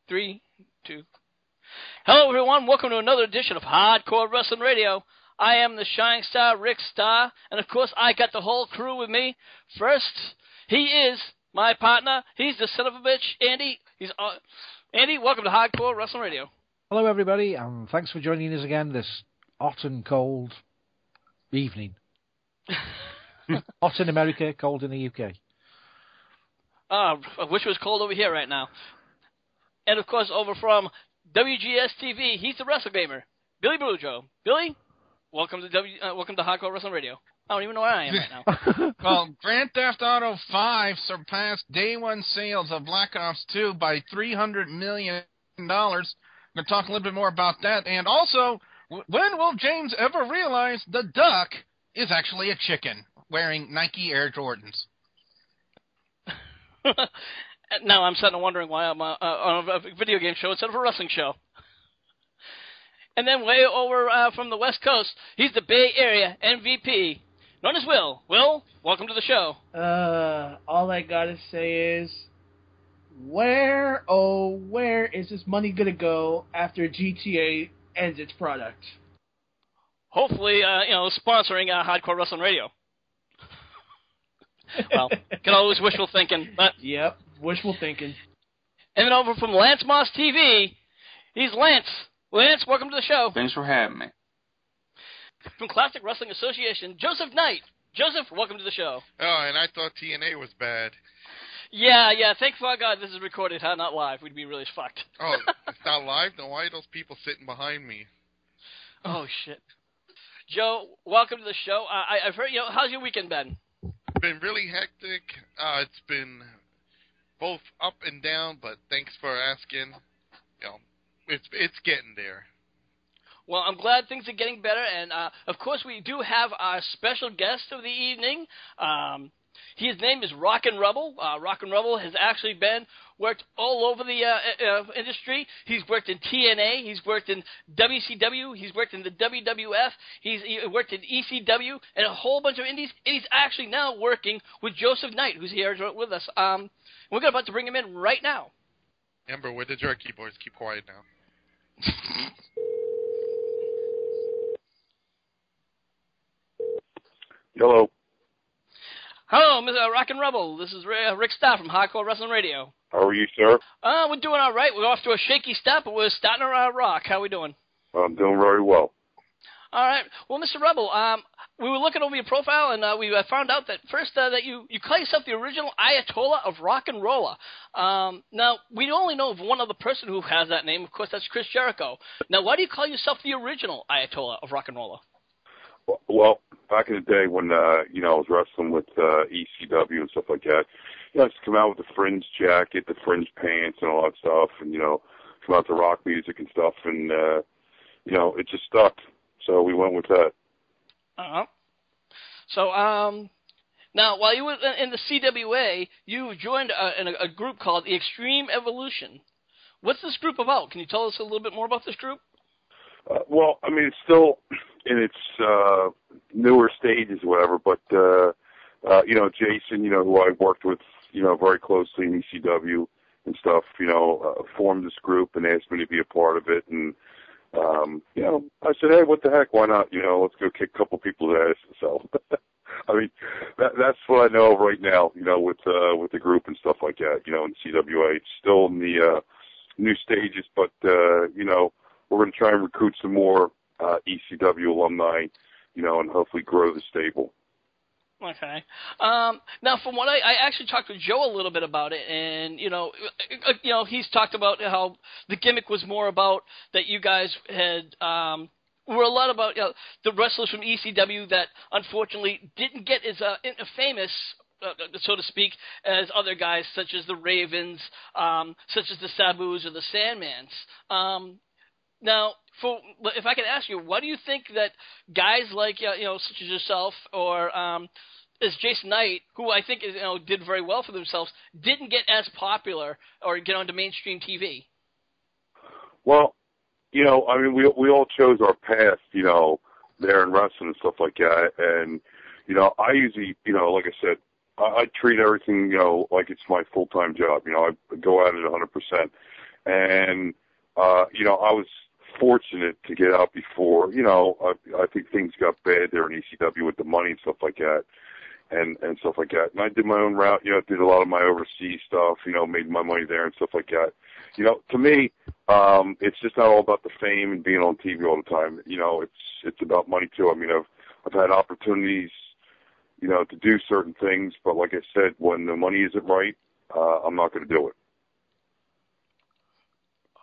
3, 2. Hello, everyone. Welcome to another edition of Hardcore Wrestling Radio. I am the Shining Star, Rick Starr, and of course, I got the whole crew with me. First, he is my partner. He's the son of a bitch, Andy. Andy, welcome to Hardcore Wrestling Radio. Hello, everybody, and thanks for joining us again this hot and cold evening. Hot in America, cold in the UK. I wish it was cold over here right now. And of course, over from WGS TV, he's the Wrestle Gamer, Billy Brujo. Billy, welcome to Hardcore Wrestling Radio. I don't even know where I am right now. Well, Grand Theft Auto 5 surpassed day one sales of Black Ops 2 by $300 million. We're going to talk a little bit more about that. And also, when will James ever realize the duck is actually a chicken wearing Nike Air Jordans? Now I'm sitting wondering why I'm on a video game show instead of a wrestling show. And then way over from the West Coast, he's the Bay Area MVP, known as Will. Will, welcome to the show. All I gotta say is, where is this money gonna go after GTA ends its product? Hopefully, sponsoring Hardcore Wrestling Radio. Well, can always wishful thinking, but yep, wishful thinking. And then over from Lance Moss TV, he's Lance. Lance, welcome to the show. Thanks for having me. From Classic Wrestling Association, Joseph Knight. Joseph, welcome to the show. Oh, and I thought TNA was bad. Yeah, thank God this is recorded, not live. We'd be really fucked. Oh, it's not live? Then why are those people sitting behind me? Oh, shit. Joe, welcome to the show. I've heard, how's your weekend been? Been really hectic. It's been both up and down, but thanks for asking. It's getting there. Well, I'm glad things are getting better, and of course we do have our special guest of the evening. His name is Rockin Rebel. Rockin Rebel has actually worked all over the industry. He's worked in TNA. He's worked in WCW. He's worked in the WWF. He worked in ECW and a whole bunch of indies. And he's actually now working with Joseph Knight, who's here with us. We're about to bring him in right now. Amber, with the jerky boys, keep quiet now. Hello. Hello, Mr. Rockin Rebel. This is Rick Starr from Hardcore Wrestling Radio. How are you, sir? We're doing all right. We're off to a shaky start, but we're starting to rock. How are we doing? I'm doing very well. All right. Well, Mr. Rebel, we were looking over your profile, and we found out that first that you call yourself the original Ayatollah of Rock and Roller. Now, we only know of one other person who has that name. Of course, that's Chris Jericho. Now, why do you call yourself the original Ayatollah of Rock and Roller? Well, back in the day when, I was wrestling with ECW and stuff like that, I used to come out with the fringe jacket, the fringe pants and all that stuff, and, come out to rock music and stuff, and, it just stuck. So we went with that. Uh-huh. So, now, while you were in the CWA, you joined a group called the Extreme Evolution. What's this group about? Can you tell us a little bit more about this group? Well, I mean, it's still in its newer stages or whatever, but, Jason, who I worked with, very closely in ECW and stuff, formed this group and asked me to be a part of it. And, I said, hey, what the heck, why not? Let's go kick a couple people's ass. So, I mean, that's what I know of right now, with the group and stuff like that, in CWA. It's still in the new stages, but, we're going to try and recruit some more ECW alumni, and hopefully grow the stable. Okay. Now, from what I actually talked to Joe a little bit about it, and he's talked about how the gimmick was more about that you guys had were a lot about the wrestlers from ECW that unfortunately didn't get as famous, so to speak, as other guys such as the Ravens, such as the Sabus or the Sandmans. Now, if I could ask you, why do you think that guys like such as yourself or as Jason Knight, who I think did very well for themselves, didn't get as popular or get onto mainstream TV? Well, I mean, we all chose our path, there in wrestling and stuff like that, and I usually, like I said, I treat everything, like it's my full-time job. I go at it 100%. And, I was fortunate to get out before, I think things got bad there in ECW with the money and stuff like that. And stuff like that. And I did my own route, did a lot of my overseas stuff, made my money there and stuff like that. To me, it's just not all about the fame and being on TV all the time. It's about money too. I mean, I've had opportunities, to do certain things, but like I said, when the money isn't right, I'm not going to do it.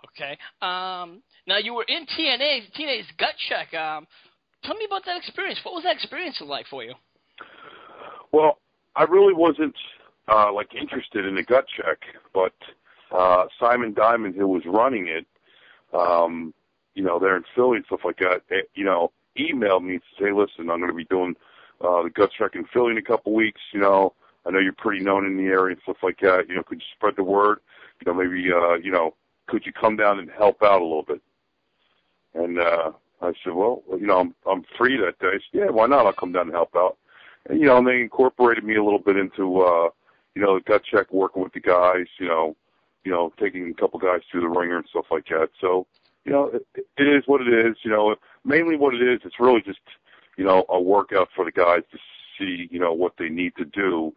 Okay. Now you were in TNA's Gut Check. Tell me about that experience. What was that experience like for you? Well, I really wasn't interested in the Gut Check, but Simon Diamond, who was running it, there in Philly and stuff like that, emailed me to say, listen, I'm going to be doing the Gut Check in Philly in a couple weeks. I know you're pretty known in the area and stuff like that. Could you spread the word? Maybe could you come down and help out a little bit? And I said, well, I'm free that day. I said, yeah, why not? I'll come down and help out. And, and they incorporated me a little bit into, the Gut Check, working with the guys, taking a couple guys through the ringer and stuff like that. So, it is what it is. Mainly what it is, it's really just, a workout for the guys to see, what they need to do,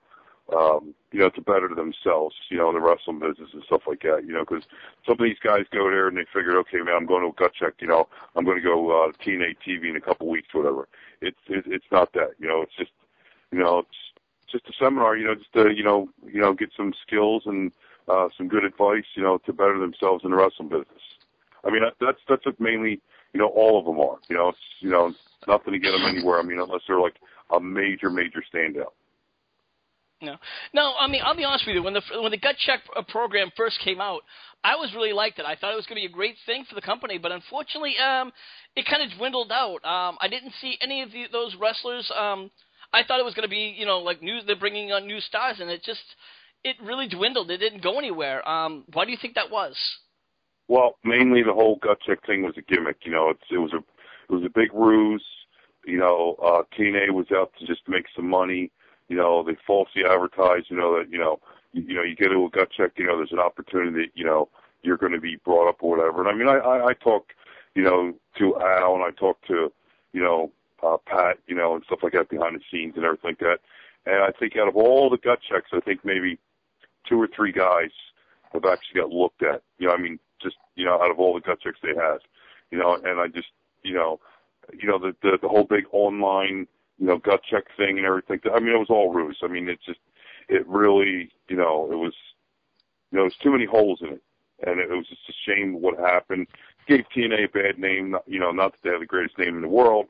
to better themselves, in the wrestling business and stuff like that, because some of these guys go there and they figure, okay, man, I'm going to a Gut Check, I'm going to go TNA TV in a couple weeks, whatever. It's not that, it's just, it's just a seminar, just to, get some skills and some good advice, to better themselves in the wrestling business. I mean, that's what mainly, all of them are. It's nothing to get them anywhere. I mean, unless they're like a major standout. No. I mean, I'll be honest with you. When the Gut Check program first came out, I was really liked it. I thought it was going to be a great thing for the company, but unfortunately, it kind of dwindled out. I didn't see any of those wrestlers. I thought it was going to be, they're bringing on new stars, and it really dwindled. It didn't go anywhere. Why do you think that was? Well, mainly the whole Gut Check thing was a gimmick. It was a big ruse. TNA was out to just make some money. They falsely advertise, that, you get to a Gut Check, there's an opportunity that, you're going to be brought up or whatever. And I mean, I talk, to Al, and I talk to, Pat, and stuff like that behind the scenes and everything like that. And I think out of all the Gut Checks, I think maybe 2 or 3 guys have actually got looked at. Just, out of all the Gut Checks they had. And I just, the whole big online, Gut Check thing and everything. I mean, it was all ruse. I mean, it really, it was, there's too many holes in it. And it was just a shame what happened. Gave TNA a bad name, not that they have the greatest name in the world,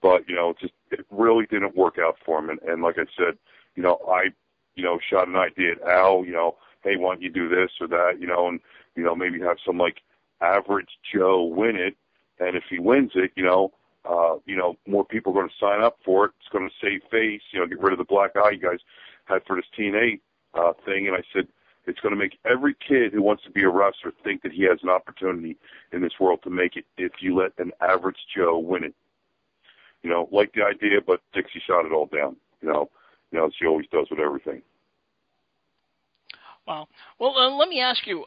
but, it really didn't work out for them. And like I said, I, shot an idea at Al, hey, why don't you do this or that, and, maybe have some, average Joe win it. And if he wins it, more people are going to sign up for it. It's going to save face, get rid of the black eye you guys had for this TNA thing. And I said, it's going to make every kid who wants to be a wrestler think that he has an opportunity in this world to make it if you let an average Joe win it. Like the idea, but Dixie shot it all down, she always does with everything. Wow. Well, let me ask you.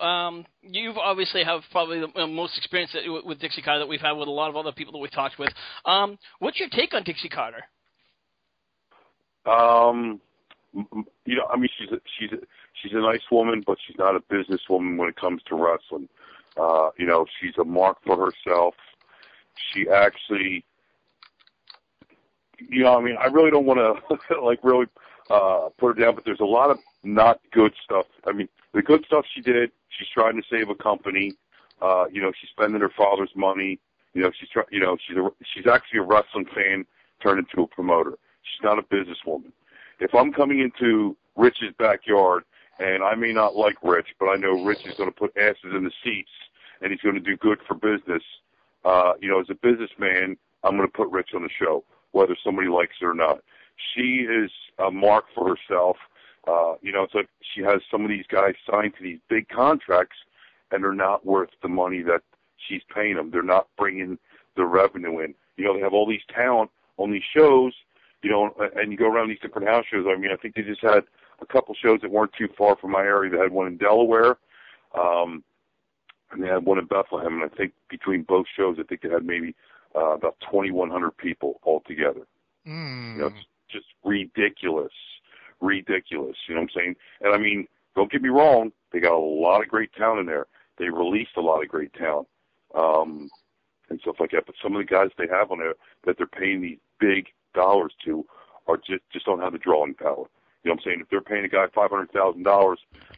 You've obviously have probably the most experience with Dixie Carter that we've had with a lot of other people that we've talked with. What's your take on Dixie Carter? I mean, she's a nice woman, but she's not a businesswoman when it comes to wrestling. She's a mark for herself. She actually, I mean, I really don't want to really put her down, but there's a lot of not good stuff. I mean, the good stuff she did, she's trying to save a company. She's spending her father's money. She's actually a wrestling fan turned into a promoter. She's not a businesswoman. If I'm coming into Rich's backyard, and I may not like Rich, but I know Rich is going to put asses in the seats, and he's going to do good for business, as a businessman, I'm going to put Rich on the show, whether somebody likes it or not. She is a mark for herself. It's like she has some of these guys signed to these big contracts, and they're not worth the money that she's paying them. They're not bringing the revenue in. They have all these talent on these shows, and you go around these different house shows. I mean, I think they just had a couple shows that weren't too far from my area. They had one in Delaware. and they had one in Bethlehem, and I think between both shows, I think they had maybe about 2,100 people altogether. You know, it's just ridiculous. You know what I'm saying? And I mean, don't get me wrong, they got a lot of great talent in there. They released a lot of great talent, and stuff like that. But some of the guys they have on there that they're paying these big dollars to are just don't have the drawing power. You know what I'm saying? If they're paying a guy $500,000,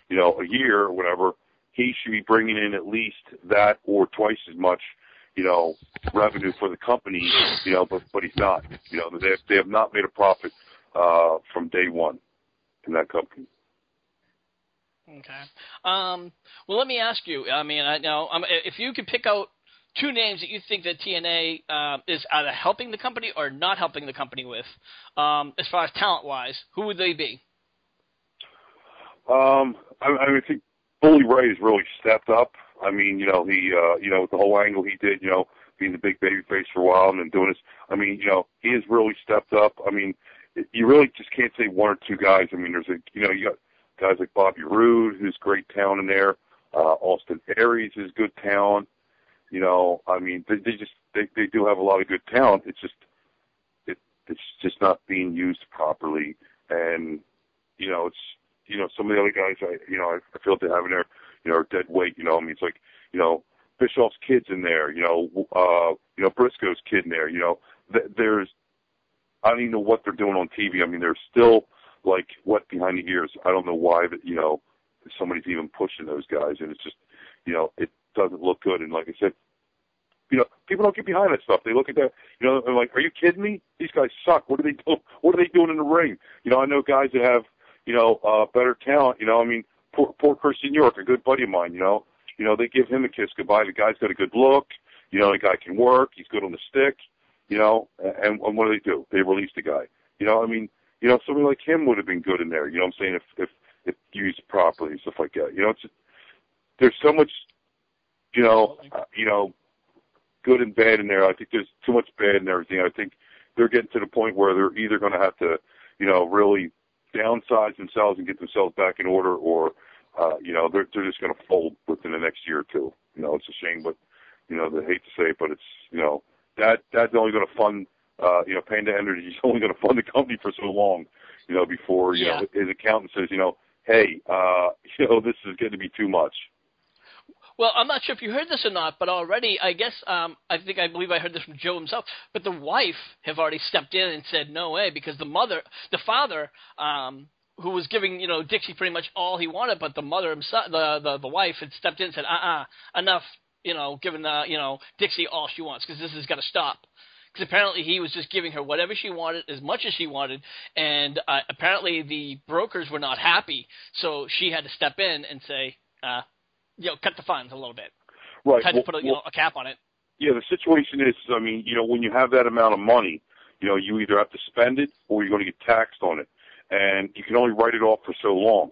you know, a year or whatever, he should be bringing in at least that or twice as much, you know, revenue for the company, you know, but he's not. You know, they have not made a profit from day one in that company. Okay. Well, let me ask you. I mean, if you could pick out two names that you think that TNA is either helping the company or not helping the company with, as far as talent-wise, who would they be? I think Bully Ray has really stepped up. I mean, you know, he, you know, with the whole angle he did, you know, being the big baby face for a while and then doing this. I mean, you know, he has really stepped up. I mean, you really just can't say one or two guys. I mean, you got guys like Bobby Roode, who's great talent in there. Austin Aries is good talent. You know, I mean, they do have a lot of good talent. It's just not being used properly. And, you know, some of the other guys I feel they have in there, you know, are dead weight. You know, I mean, it's like, you know, Bischoff's kid's in there. You know, Briscoe's kid in there. You know, I don't even know what they're doing on TV. I mean, they're still like wet behind the ears. I don't know why that, you know, somebody's even pushing those guys, and it's just, you know, it doesn't look good. And like I said, you know, people don't get behind that stuff. They look at that, you know, and like, are you kidding me? These guys suck. What are they doing? What are they doing in the ring? You know, I know guys that have, you know, better talent. You know, I mean, poor Christian York, a good buddy of mine. You know, they give him a kiss goodbye. The guy's got a good look. You know, the guy can work. He's good on the stick. You know, and what do? They release the guy. You know, I mean, you know, somebody like him would have been good in there. You know what I'm saying? If used properly and stuff like that. You know, there's so much, you know, good and bad in there. I think there's too much bad and everything. I think they're getting to the point where they're either going to have to, you know, really downsize themselves and get themselves back in order, or, you know, they're just going to fold within the next year or two. You know, it's a shame, but, you know, they hate to say it, but it's, you know, that's only going to fund, you know, Panda Energy is only going to fund the company for so long, you know, before, you know, his accountant says, you know, hey, you know, this is going to be too much. Well, I'm not sure if you heard this or not, but already, I guess, I believe I heard this from Joe himself, but the wife have already stepped in and said no way, because the father, who was giving, you know, Dixie pretty much all he wanted, but the mother himself, the wife had stepped in and said, enough, you know, giving you know, Dixie all she wants, because this has got to stop. Because apparently he was just giving her whatever she wanted, as much as she wanted, and apparently the brokers were not happy, so she had to step in and say, you know, cut the funds a little bit. Right. Had to put a cap on it. Yeah, the situation is, I mean, you know, when you have that amount of money, you know, you either have to spend it or you're going to get taxed on it. And you can only write it off for so long.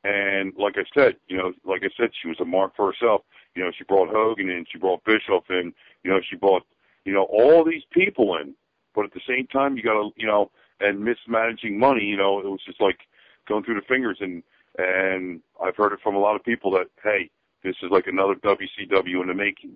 And like I said, she was a mark for herself. You know, she brought Hogan in, she brought Bischoff in, you know, she brought, you know, all these people in. But at the same time, you got to, you know, and mismanaging money, you know, it was just like going through the fingers. And I've heard it from a lot of people that, hey, this is like another WCW in the making.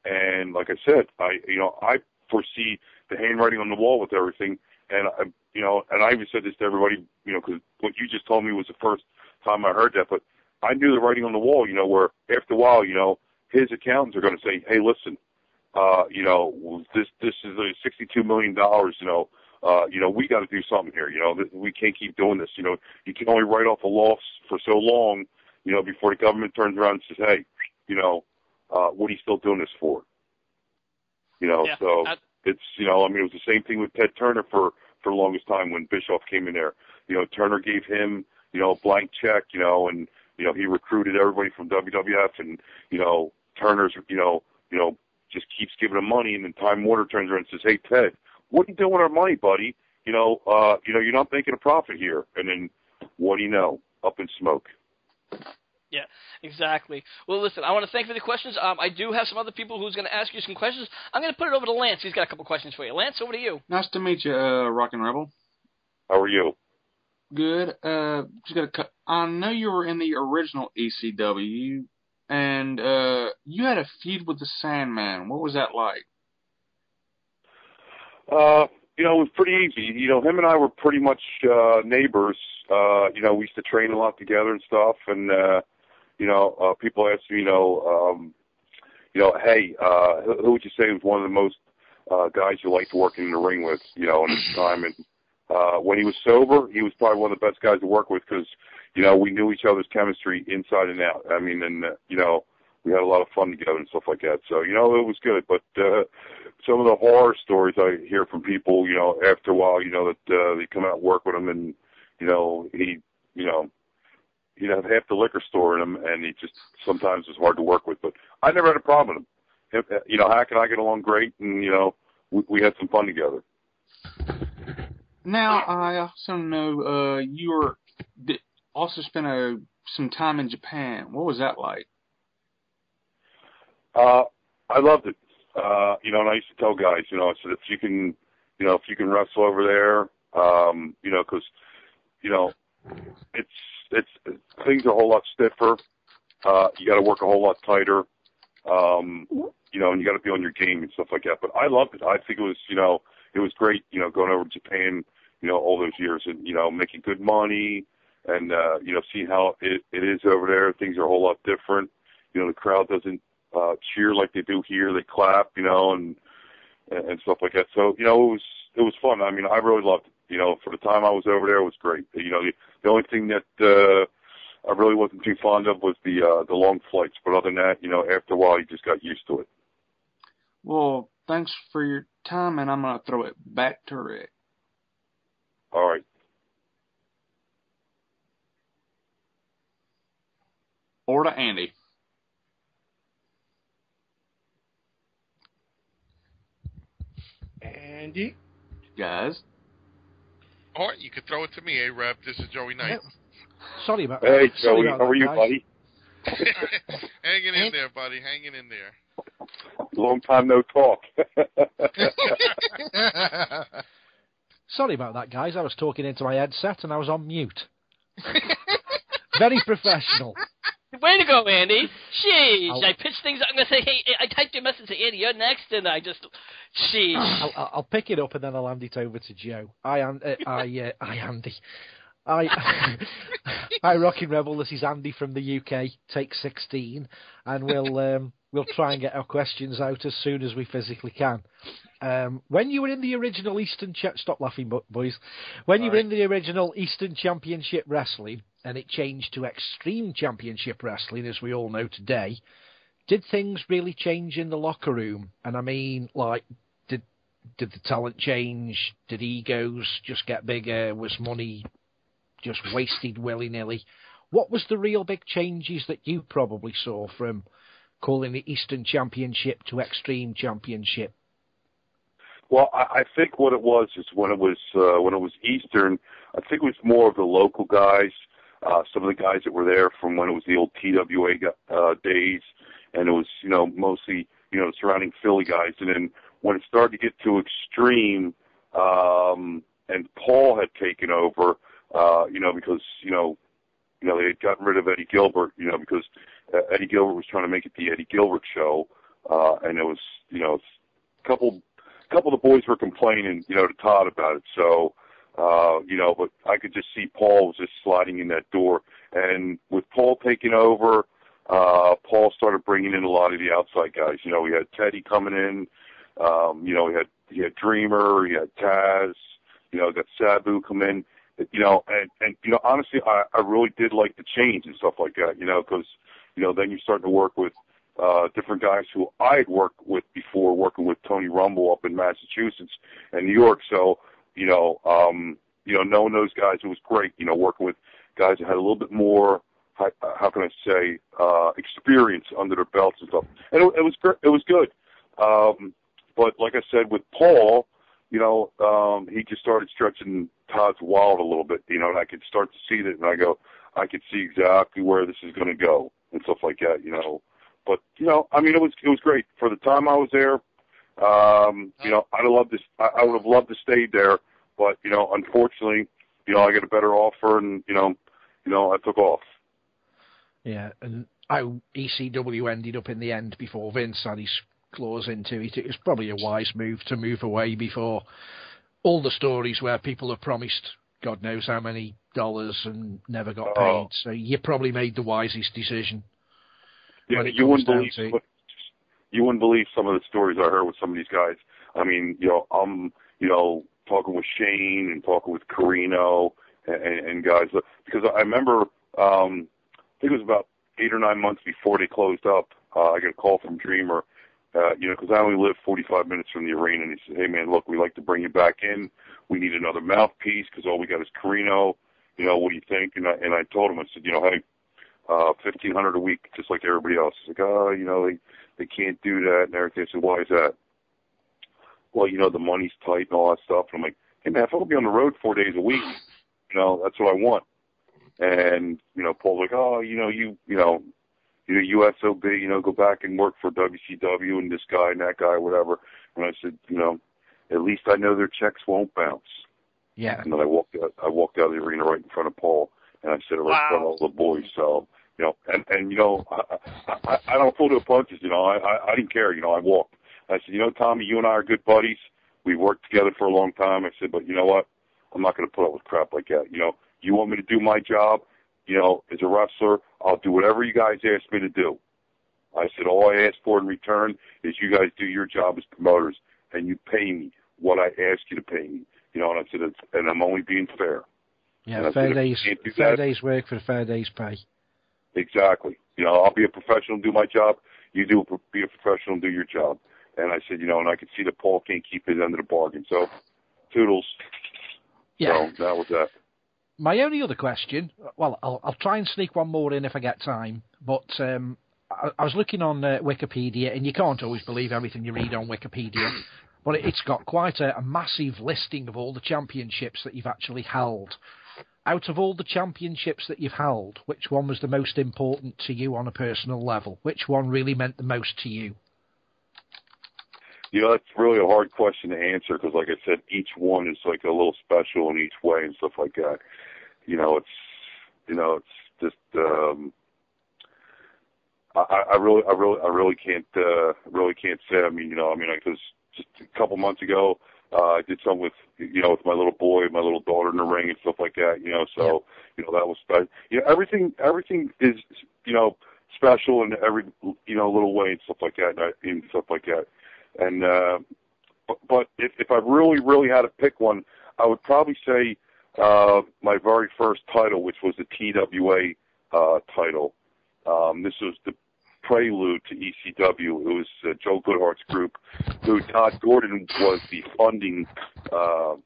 And like I said, I foresee the handwriting on the wall with everything. And I even said this to everybody, you know, because what you just told me was the first time I heard that. But I knew the writing on the wall, you know, where after a while, you know, his accountants are going to say, hey, listen, you know, this is $62 million, you know, we got to do something here. You know, we can't keep doing this. You know, you can only write off a loss for so long, you know, before the government turns around and says, hey, you know, what are you still doing this for? You know, so it's, you know, I mean, it was the same thing with Ted Turner for the longest time when Bischoff came in there. You know, Turner gave him, you know, a blank check, you know, and, you know, he recruited everybody from WWF, and, you know, Turner's, you know, just keeps giving him money, and then Time Warner turns around and says, hey, Ted, what are you doing with our money, buddy? You know, you're not making a profit here. And then what do you know? Up in smoke. Yeah, exactly. Well, listen, I want to thank you for the questions. I do have some other people who's going to ask you some questions. I'm going to put it over to Lance. He's got a couple questions for you. Lance, over to you. Nice to meet you, Rockin Rebel. How are you? Good. I know you were in the original ECW. and you had a feud with the Sandman. What was that like? You know, it was pretty easy. You know, him and I were pretty much neighbors. You know, we used to train a lot together and stuff. And you know, people ask me, hey, who would you say was one of the most guys you liked working in the ring with? You know, in his time. And when he was sober, he was probably one of the best guys to work with because, you know, we knew each other's chemistry inside and out. I mean, and you know, we had a lot of fun together and stuff like that. So, you know, it was good. But some of the horror stories I hear from people, you know, after a while, you know, that they come out and work with him and, you know, he'd have half the liquor store in him, and he just sometimes was hard to work with. But I never had a problem with him. You know, Hack and I get along great, and, you know, we had some fun together. Now, I also know you also spent some time in Japan. What was that like? I loved it. You know, and I used to tell guys, you know, I said, if you can wrestle over there, you know, because, you know, it's things are a whole lot stiffer. You got to work a whole lot tighter. You know, and you got to be on your game and stuff like that. But I loved it. I think it was, you know, it was great, you know, going over to Japan, you know, all those years and, you know, making good money and, you know, seeing how it is over there. Things are a whole lot different. You know, the crowd doesn't cheer like they do here. They clap, you know, and stuff like that. So, you know, it was fun. I mean, I really loved it. You know, for the time I was over there, it was great. You know, the only thing that I really wasn't too fond of was the long flights. But other than that, you know, after a while, you just got used to it. Well, thanks for your time, and I'm going to throw it back to Rick. All right. Or to Andy. Andy? Guys? All right, you can throw it to me, A-Rep. This is Joey Knight. Sorry about that. Hey, Sorry Joey, about how are that, you, guys. buddy? Hanging in there, buddy. Hanging in there. Long time no talk. Sorry about that, guys. I was talking into my headset and I was on mute. Very professional. Way to go, Andy. Jeez, I pitched things. I'm going to say, hey, I typed your message and say, Andy, you're next, and I just, jeez. I'll pick it up and then I'll hand it over to Joe. Andy. Hi, Rockin Rebel. This is Andy from the UK. Take 16, and we'll try and get our questions out as soon as we physically can. When you were in the original stop laughing, boys. When you were in the original Eastern Championship Wrestling, and it changed to Extreme Championship Wrestling, as we all know today, did things really change in the locker room? And I mean, like, did the talent change? Did egos just get bigger? Was money just wasted willy-nilly? What was the real big changes that you probably saw from calling the Eastern Championship to Extreme Championship? Well, I think what it was is when it was Eastern, I think it was more of the local guys, some of the guys that were there from when it was the old TWA days, and it was, you know, mostly, you know, surrounding Philly guys. And then when it started to get to Extreme, and Paul had taken over, you know, because, you know, they had gotten rid of Eddie Gilbert, you know, because Eddie Gilbert was trying to make it the Eddie Gilbert show, and it was, you know, a couple of the boys were complaining, you know, to Todd about it. So, you know, but I could just see Paul was just sliding in that door. And with Paul taking over, Paul started bringing in a lot of the outside guys. You know, we had Teddy coming in. You know, he had Dreamer, he had Taz. You know, got Sabu come in. You know, and you know, honestly, I really did like the change and stuff like that. You know, because you know, then you start to work with different guys who I had worked with before, working with Tony Rumble up in Massachusetts and New York. So, you know, knowing those guys, it was great. You know, working with guys that had a little bit more, how can I say, experience under their belts and stuff. And it was great. It was good. But like I said, with Paul, you know, he just started stretching Todd's wallet a little bit. You know, and I could start to see that, and I could see exactly where this is going to go and stuff like that. You know. But, you know, I mean, it was great. For the time I was there, you know, I would have loved to stay there. But, you know, unfortunately, you know, I got a better offer and, you know, I took off. Yeah, and how ECW ended up in the end before Vince had his claws into it. It was probably a wise move to move away before all the stories where people have promised God knows how many dollars and never got paid. So you probably made the wisest decision. Yeah, you wouldn't believe some of the stories I heard with some of these guys. I mean, I'm talking with Shane and talking with Carino and guys, because I remember I think it was about 8 or 9 months before they closed up. I got a call from Dreamer, because I only live 45 minutes from the arena, and he said, "Hey man, look, we'd like to bring you back in. We need another mouthpiece because all we got is Carino. What do you think?" And I told him, I said, hey, $1,500 a week, just like everybody else. He's like, they can't do that and everything. I said, "Why is that?" "Well, the money's tight and all that stuff." And I'm like, "Hey man, if I'll be on the road 4 days a week, that's what I want." And Paul's like, "Oh, USOB, go back and work for WCW and this guy and that guy, whatever." And I said, "At least I know their checks won't bounce." Yeah. And then I walked out of the arena right in front of Paul, and I said, right in front of all the boys. So, I don't pull no punches. I didn't care. I walked. I said, "Tommy, you and I are good buddies. We've worked together for a long time." I said, "But you know what? I'm not going to put up with crap like that. You want me to do my job, as a wrestler, I'll do whatever you guys ask me to do." I said, "All I ask for in return is you guys do your job as promoters, and you pay me what I ask you to pay me." And I said, and I'm only being fair. Yeah, fair days work for a fair day's pay. Exactly. I'll be a professional and do my job. You be a professional and do your job. And I said, and I could see that Paul can't keep his end of the bargain. So, toodles. Yeah. So that was that. My only other question, well, I'll try and sneak one more in if I get time, but I was looking on Wikipedia, and you can't always believe everything you read on Wikipedia, but it's got quite a massive listing of all the championships that you've actually held. Out of all the championships that you've held, which one was the most important to you on a personal level? Which one really meant the most to you? That's really a hard question to answer because, like I said, each one is like a little special in each way and stuff like that. It's just I really can't say. I mean, because just a couple months ago, I did something with with my little boy, my little daughter in the ring and stuff like that. So that was special. Everything is special in every little way and stuff like that. And but if I really had to pick one, I would probably say my very first title, which was the TWA title. This was the prelude to ECW. It was Joe Goodhart's group, who Todd Gordon was the funding guy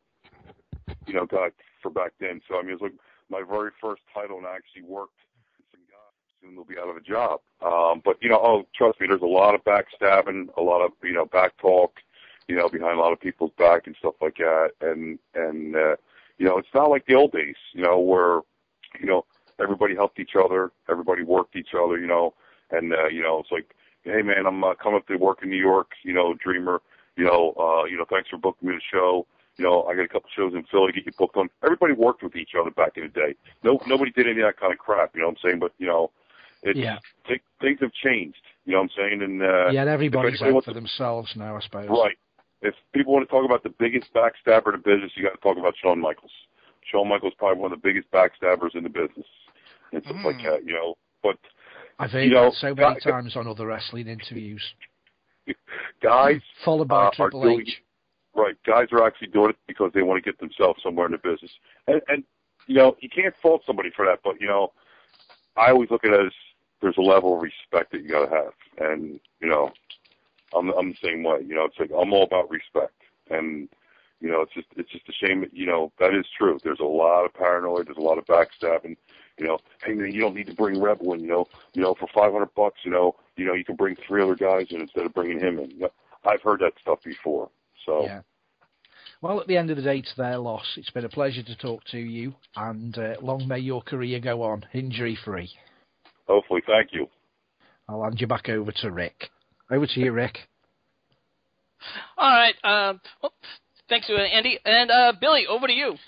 for back then. So it was like my very first title, and I actually worked. Some guys soon they'll be out of a job. But trust me, there's a lot of backstabbing, a lot of back talk, behind a lot of people's back and stuff like that. And it's not like the old days, where everybody helped each other, everybody worked each other, and it's like, "Hey man, I'm coming up to work in New York, Dreamer, thanks for booking me the show. I got a couple shows in Philly, get you booked on." Everybody worked with each other back in the day. Nobody did any of that kind of crap, you know what I'm saying? But things have changed, you know what I'm saying? And everybody's out for themselves now, I suppose. Right. If people want to talk about the biggest backstabber in the business, you got to talk about Shawn Michaels. Shawn Michaels is probably one of the biggest backstabbers in the business and stuff like that, But I've heard that so many times on other wrestling interviews. Guys followed by Triple H. Right, guys are actually doing it because they want to get themselves somewhere in the business, and you can't fault somebody for that. But I always look at it as there's a level of respect that you got to have, and I'm the same way. It's like I'm all about respect, and it's just a shame that that is true. There's a lot of paranoia. There's a lot of backstabbing. Hey man, you don't need to bring Rebel in. For $500, you can bring 3 other guys in instead of bringing him in. I've heard that stuff before. So. Yeah. Well, at the end of the day, it's their loss. It's been a pleasure to talk to you, and long may your career go on, injury-free. Hopefully, thank you. I'll hand you back over to Rick. Over to you, Rick. All right. Well, thanks, Andy. And Billy, over to you.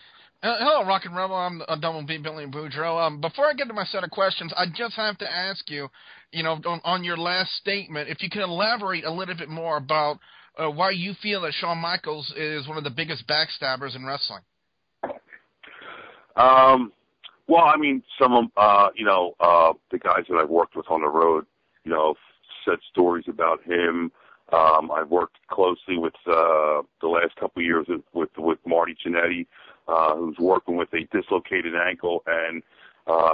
Hello, Rockin Rebel. I'm Double B Billy Boudreaux. Before I get to my set of questions, I just have to ask you, on your last statement, if you can elaborate a little bit more about why you feel that Shawn Michaels is one of the biggest backstabbers in wrestling. Well, I mean, some of the guys that I've worked with on the road, said stories about him. I've worked closely with the last couple of years with Marty Jannetty, who's working with a dislocated ankle, and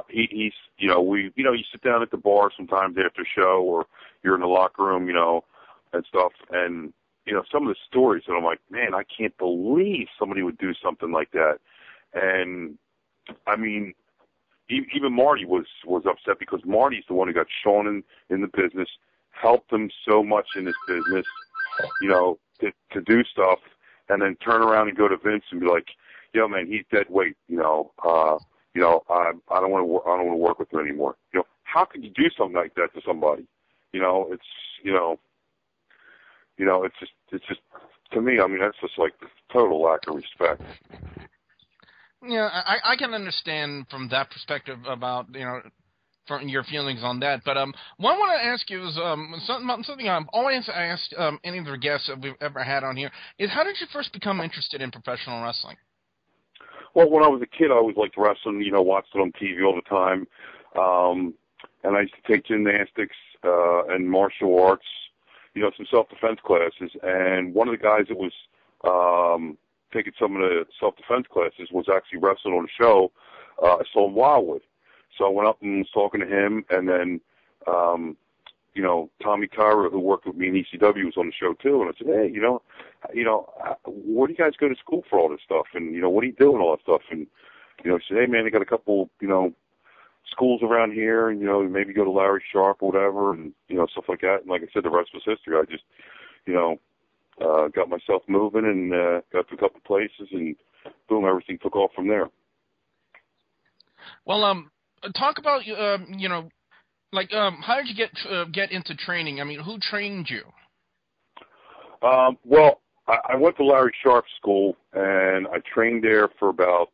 he's you sit down at the bar sometimes after show, or you're in the locker room, and stuff, and some of the stories that I'm like, man, I can't believe somebody would do something like that. And I mean, even Marty was upset, because Marty's the one who got Shawn in the business, helped him so much in this business, to do stuff, and then turn around and go to Vince and be like, yo, man, he's dead weight. I don't want to work with him anymore. How could you do something like that to somebody? It's just to me. I mean, that's just like total lack of respect. Yeah, I can understand from that perspective about from your feelings on that. But what I want to ask you is something I've always asked any of the guests that we've ever had on here is, how did you first become interested in professional wrestling? Well, when I was a kid, I always liked wrestling. Watched it on TV all the time, and I used to take gymnastics and martial arts. Some self-defense classes, and one of the guys that was taking some of the self-defense classes was actually wrestling on the show. I saw him Wildwood. So I went up and was talking to him, and then, Tommy Kyra, who worked with me in ECW, was on the show too. And I said, hey, where do you guys go to school for all this stuff? And, what are you doing, all that stuff? And, he said, hey, man, they got a couple, schools around here, and, maybe go to Larry Sharp or whatever, and, stuff like that. And like I said, the rest was history. I just, got myself moving and got to a couple places, and boom, everything took off from there. Well, talk about how did you get into training? I mean, who trained you? Well, I went to Larry Sharp School, and I trained there for about,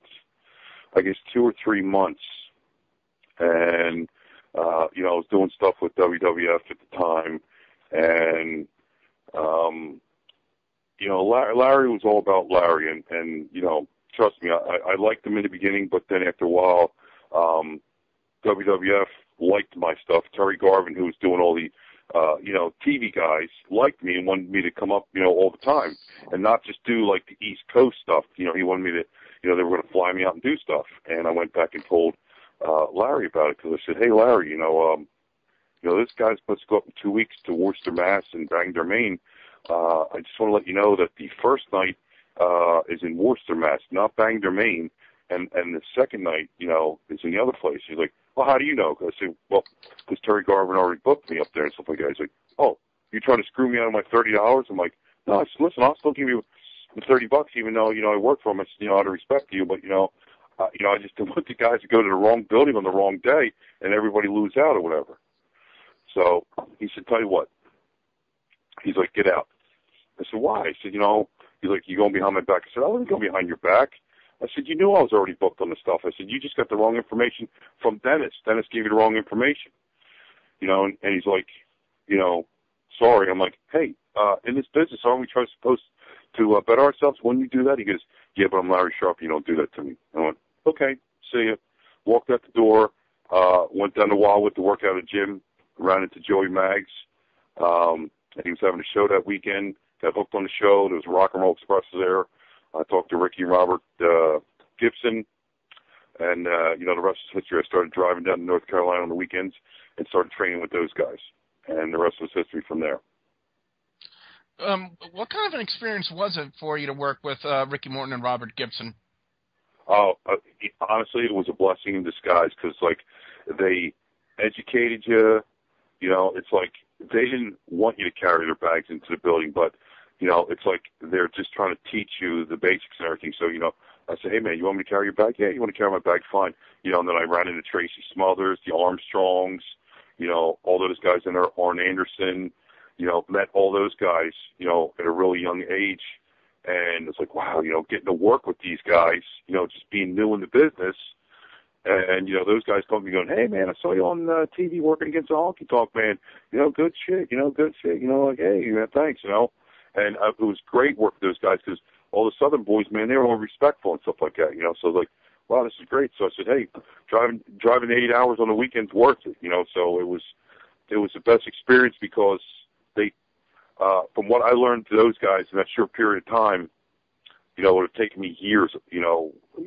I guess, 2 or 3 months. And I was doing stuff with WWF at the time, and Larry was all about Larry, and trust me, I liked him in the beginning, but then after a while, WWF liked my stuff. Terry Garvin, who was doing all the, TV guys, liked me and wanted me to come up, all the time, and not just do like the East Coast stuff. He wanted me to, they were going to fly me out and do stuff. And I went back and told Larry about it, because I said, hey, Larry, this guy's supposed to go up in 2 weeks to Worcester, Mass, and Bangor, Maine. I just want to let you know that the first night is in Worcester, Mass, not Bangor, Maine, and the second night, is in the other place. He's like, well, how do you know? I said, well, because Terry Garvin already booked me up there and stuff like that. He's like, oh, you're trying to screw me out of my $30? I'm like, no. I said, listen, I'll still give you the $30, even though I work for him. I said, out of respect to you, but I just don't want the guys to go to the wrong building on the wrong day and everybody lose out or whatever. So he said, tell you what. He's like, get out. I said, why? I said, he's like, you going behind my back? I said, I wasn't going behind your back. I said, you knew I was already booked on the stuff. I said, you just got the wrong information from Dennis. Dennis gave you the wrong information. And he's like, sorry. I'm like, hey, in this business, aren't we supposed to better ourselves when you do that? He goes, yeah, but I'm Larry Sharp. You don't do that to me. I went, okay, see ya. Walked out the door, went down to Wildwood to work out at a gym, ran into Joey Maggs. And he was having a show that weekend. Got hooked on the show. There was Rock and Roll Express there. I talked to Ricky and Robert Gibson, and, the rest is history. I started driving down to North Carolina on the weekends and started training with those guys, and the rest was history from there. What kind of an experience was it for you to work with Ricky Morton and Robert Gibson? Oh, honestly, it was a blessing in disguise, because, they educated you. It's like they didn't want you to carry their bags into the building, but it's like they're just trying to teach you the basics and everything. So, I said, hey, man, you want me to carry your bag? Yeah, you want to carry my bag? Fine. And then I ran into Tracy Smothers, the Armstrongs, all those guys in there, Arn Anderson, met all those guys, at a really young age. And it's like, wow, getting to work with these guys, just being new in the business. And, those guys come to me going, hey, man, I saw you on TV working against the Honky Tonk Man. Good shit, good shit. Like, hey, man, thanks, And it was great work with those guys because all the Southern boys, man, they were all respectful and stuff like that, So I was like, wow, this is great. So I said, hey, driving 8 hours on the weekend's worth it, So it was the best experience because they, from what I learned to those guys in that short period of time, it would have taken me years,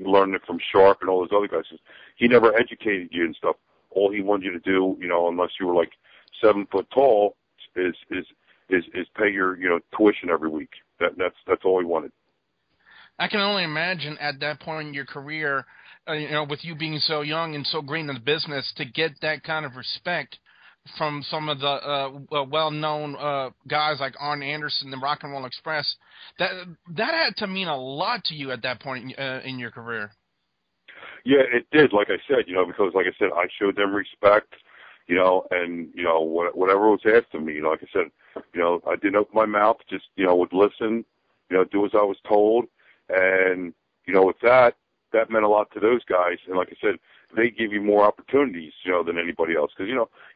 learning it from Sharp and all those other guys. He never educated you and stuff. All he wanted you to do, unless you were like 7 foot tall, is pay your, tuition every week. That's all he wanted. I can only imagine at that point in your career, with you being so young and so green in the business, to get that kind of respect from some of the well-known guys like Arn Anderson and Rock and Roll Express, that had to mean a lot to you at that point in your career. Yeah, it did. Like I said, because like I said, I showed them respect, and whatever was asked of me, like I said, I didn't open my mouth, just would listen, do as I was told, and with that meant a lot to those guys. And like I said, they give you more opportunities, than anybody else. Because,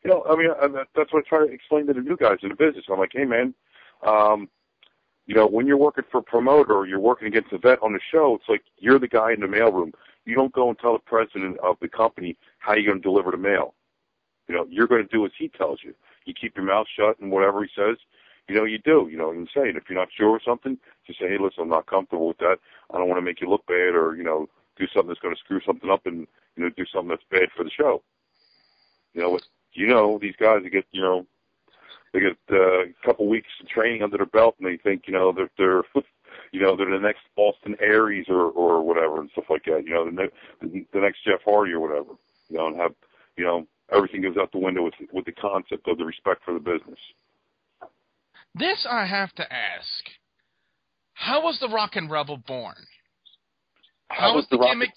I mean, that's what I try to explain to the new guys in the business. I'm like, hey, man, when you're working for a promoter or you're working against a vet on the show, it's like you're the guy in the mailroom. You don't go and tell the president of the company how you're going to deliver the mail. You're going to do as he tells you. You keep your mouth shut and whatever he says, you do. You can say it. If you're not sure of something, just say, hey, listen, I'm not comfortable with that. I don't want to make you look bad or, do something that's going to screw something up and, do something that's bad for the show. These guys, they get a couple weeks of training under their belt and they think, they're the next Austin Aries or whatever and stuff like that, the next Jeff Hardy or whatever, and have, everything goes out the window with the concept of the respect for the business. This I have to ask. How was the Rockin' Rebel born? How was the gimmick,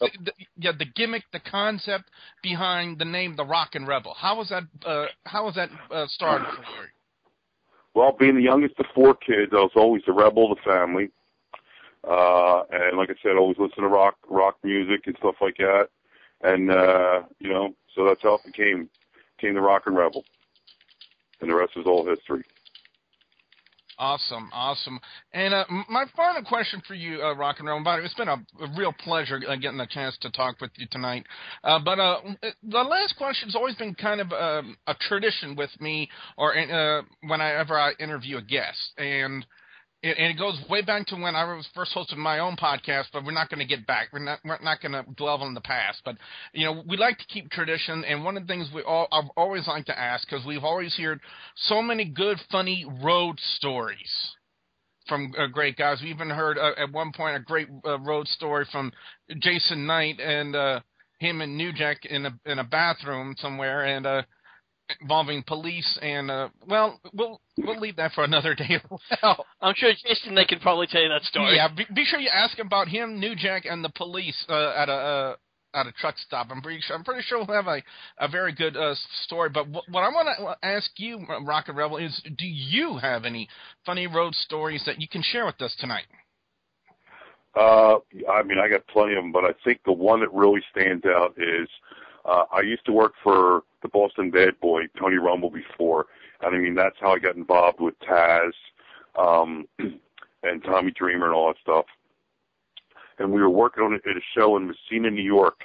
the gimmick, the concept behind the name, the Rockin' Rebel? How was that started for you? Well, being the youngest of 4 kids, I was always the rebel of the family. And like I said, always listen to rock music and stuff like that. And, so that's how it became the Rockin' Rebel. And the rest is all history. Awesome. And my final question for you, Rockin' Rebel, it's been a real pleasure getting the chance to talk with you tonight. But the last question's always been kind of a tradition with me, or whenever I interview a guest, and it goes way back to when I was first hosting my own podcast. But we're not going to get back. We're not going to dwell on the past. But we like to keep tradition, and one of the things I've always liked to ask, because we've always heard so many good, funny road stories from great guys. We even heard at one point a great road story from Jason Knight and him and New Jack in a bathroom somewhere, and involving police, and we'll leave that for another day. Well, I'm sure Jason, they could probably tell you that story. Yeah, be sure you ask about him, New Jack, and the police at a truck stop. I'm pretty sure we'll have a very good story. But what I want to ask you, Rockin' Rebel, is do you have any funny road stories that you can share with us tonight? I mean, I got plenty of them, but I think the one that really stands out is I used to work for the Boston Bad Boy, Tony Rumble, before. And I mean, that's how I got involved with Taz and Tommy Dreamer and all that stuff. And we were working on it at a show in Messina, New York.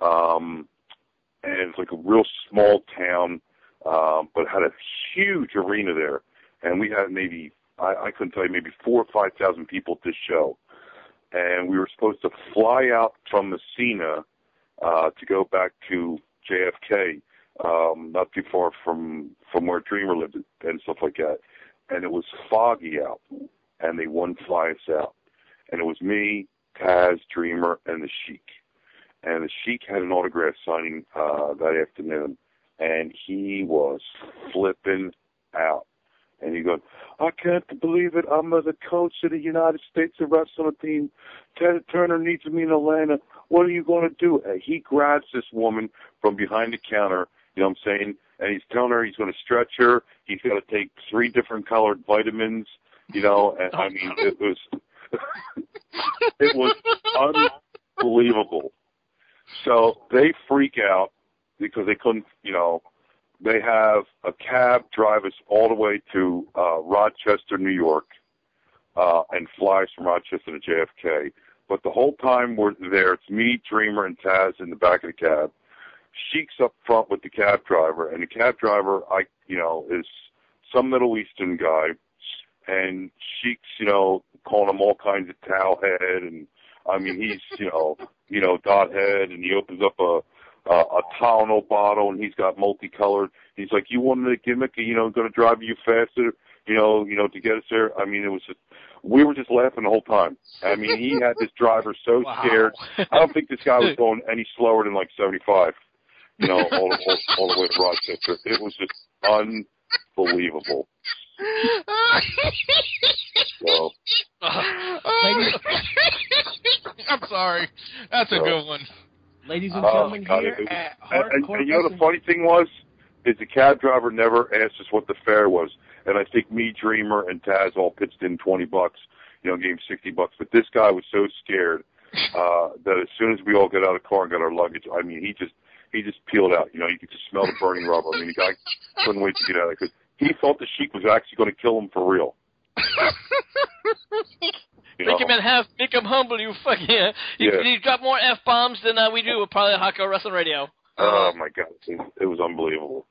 And it's like a real small town, but had a huge arena there. And we had maybe, I couldn't tell you, maybe 4,000 or 5,000 people at this show. And we were supposed to fly out from Messina to go back to JFK, not too far from where Dreamer lived and stuff like that. And it was foggy out, and they wouldn't fly us out. And it was me, Taz, Dreamer, and the Sheik. And the Sheik had an autograph signing that afternoon, and he was flipping out. And he goes, I can't believe it. I'm the coach of the United States wrestling team. Ted Turner needs me in Atlanta. What are you going to do? And he grabs this woman from behind the counter, you know what I'm saying? And he's telling her he's going to stretch her. He's got to take 3 different colored vitamins, and I mean, it It was unbelievable. So they freak out because they couldn't, they have a cab drive us all the way to Rochester, New York, and flies from Rochester to JFK. But the whole time we're there, it's me, Dreamer, and Taz in the back of the cab. Sheik's up front with the cab driver, and the cab driver, is some Middle Eastern guy, and Sheik's, calling him all kinds of towel head, and I mean he's, dot head, and he opens up a Tylenol bottle, and he's got multicolored. He's like, "You wanted a gimmick, going to drive you faster, to get us there." I mean, it was just, we were just laughing the whole time. I mean, he had this driver so scared. I don't think this guy was going any slower than like 75. All the way to Rochester. It was just unbelievable. So, I'm sorry. That's a good one. Ladies and gentlemen, here at Hardcore and the funny thing is the cab driver never asked us what the fare was. And I think me, Dreamer, and Taz all pitched in $20, gave him $60. But this guy was so scared that as soon as we all got out of the car and got our luggage, I mean, he just peeled out. You could just smell the burning rubber. I mean, the guy couldn't wait to get out of there because he thought the Sheik was actually going to kill him for real. Break him in half, make him humble, you fucking... You drop more F-bombs than we do probably at Hardcore Wrestling Radio. Oh, my God. It was unbelievable.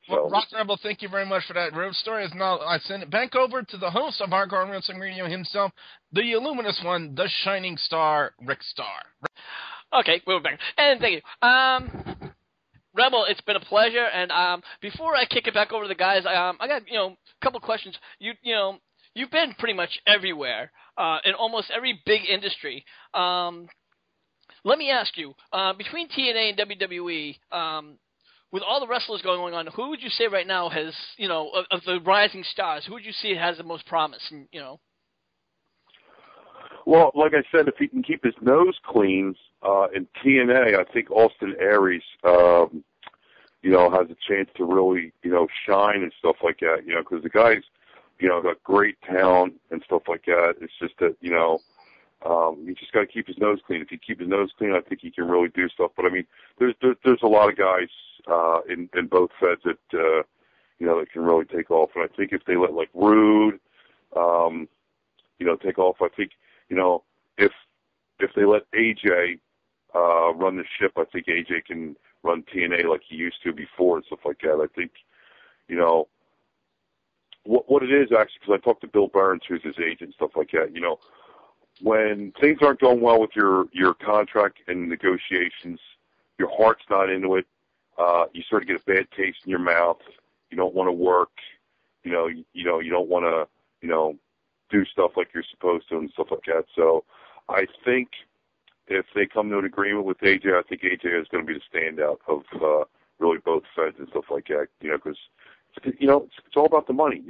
Well, Rockin Rebel, thank you very much for that road story. Now I send it back over to the host of Hardcore Wrestling Radio himself, the illuminous one, the shining star, Rick Starr. Okay, we're back. And thank you. Rebel, it's been a pleasure. And before I kick it back over to the guys, I got a couple questions. You've been pretty much everywhere in almost every big industry. Let me ask you, between TNA and WWE, with all the wrestlers going on, who would you say right now has, of the rising stars, who would you see has the most promise? Well, like I said, if he can keep his nose clean in TNA, I think Austin Aries, has a chance to really, shine and stuff like that. Because the guy's, got great talent and stuff like that. It's just that, you just got to keep his nose clean. If he keeps his nose clean, I think he can really do stuff. But I mean, there's a lot of guys in both feds that that can really take off. And I think if they let like Rude, take off, I think if they let AJ run the ship, I think AJ can run TNA like he used to before and stuff like that. I think what it is actually, because I talked to Bill Burns, who's his agent and stuff like that. When things aren't going well with your contract and negotiations, your heart's not into it. You sort of get a bad taste in your mouth. You don't want to work. You don't want to, do stuff like you're supposed to and stuff like that. So I think if they come to an agreement with AJ, I think AJ is going to be the standout of really both feds and stuff like that. Because it's all about the money.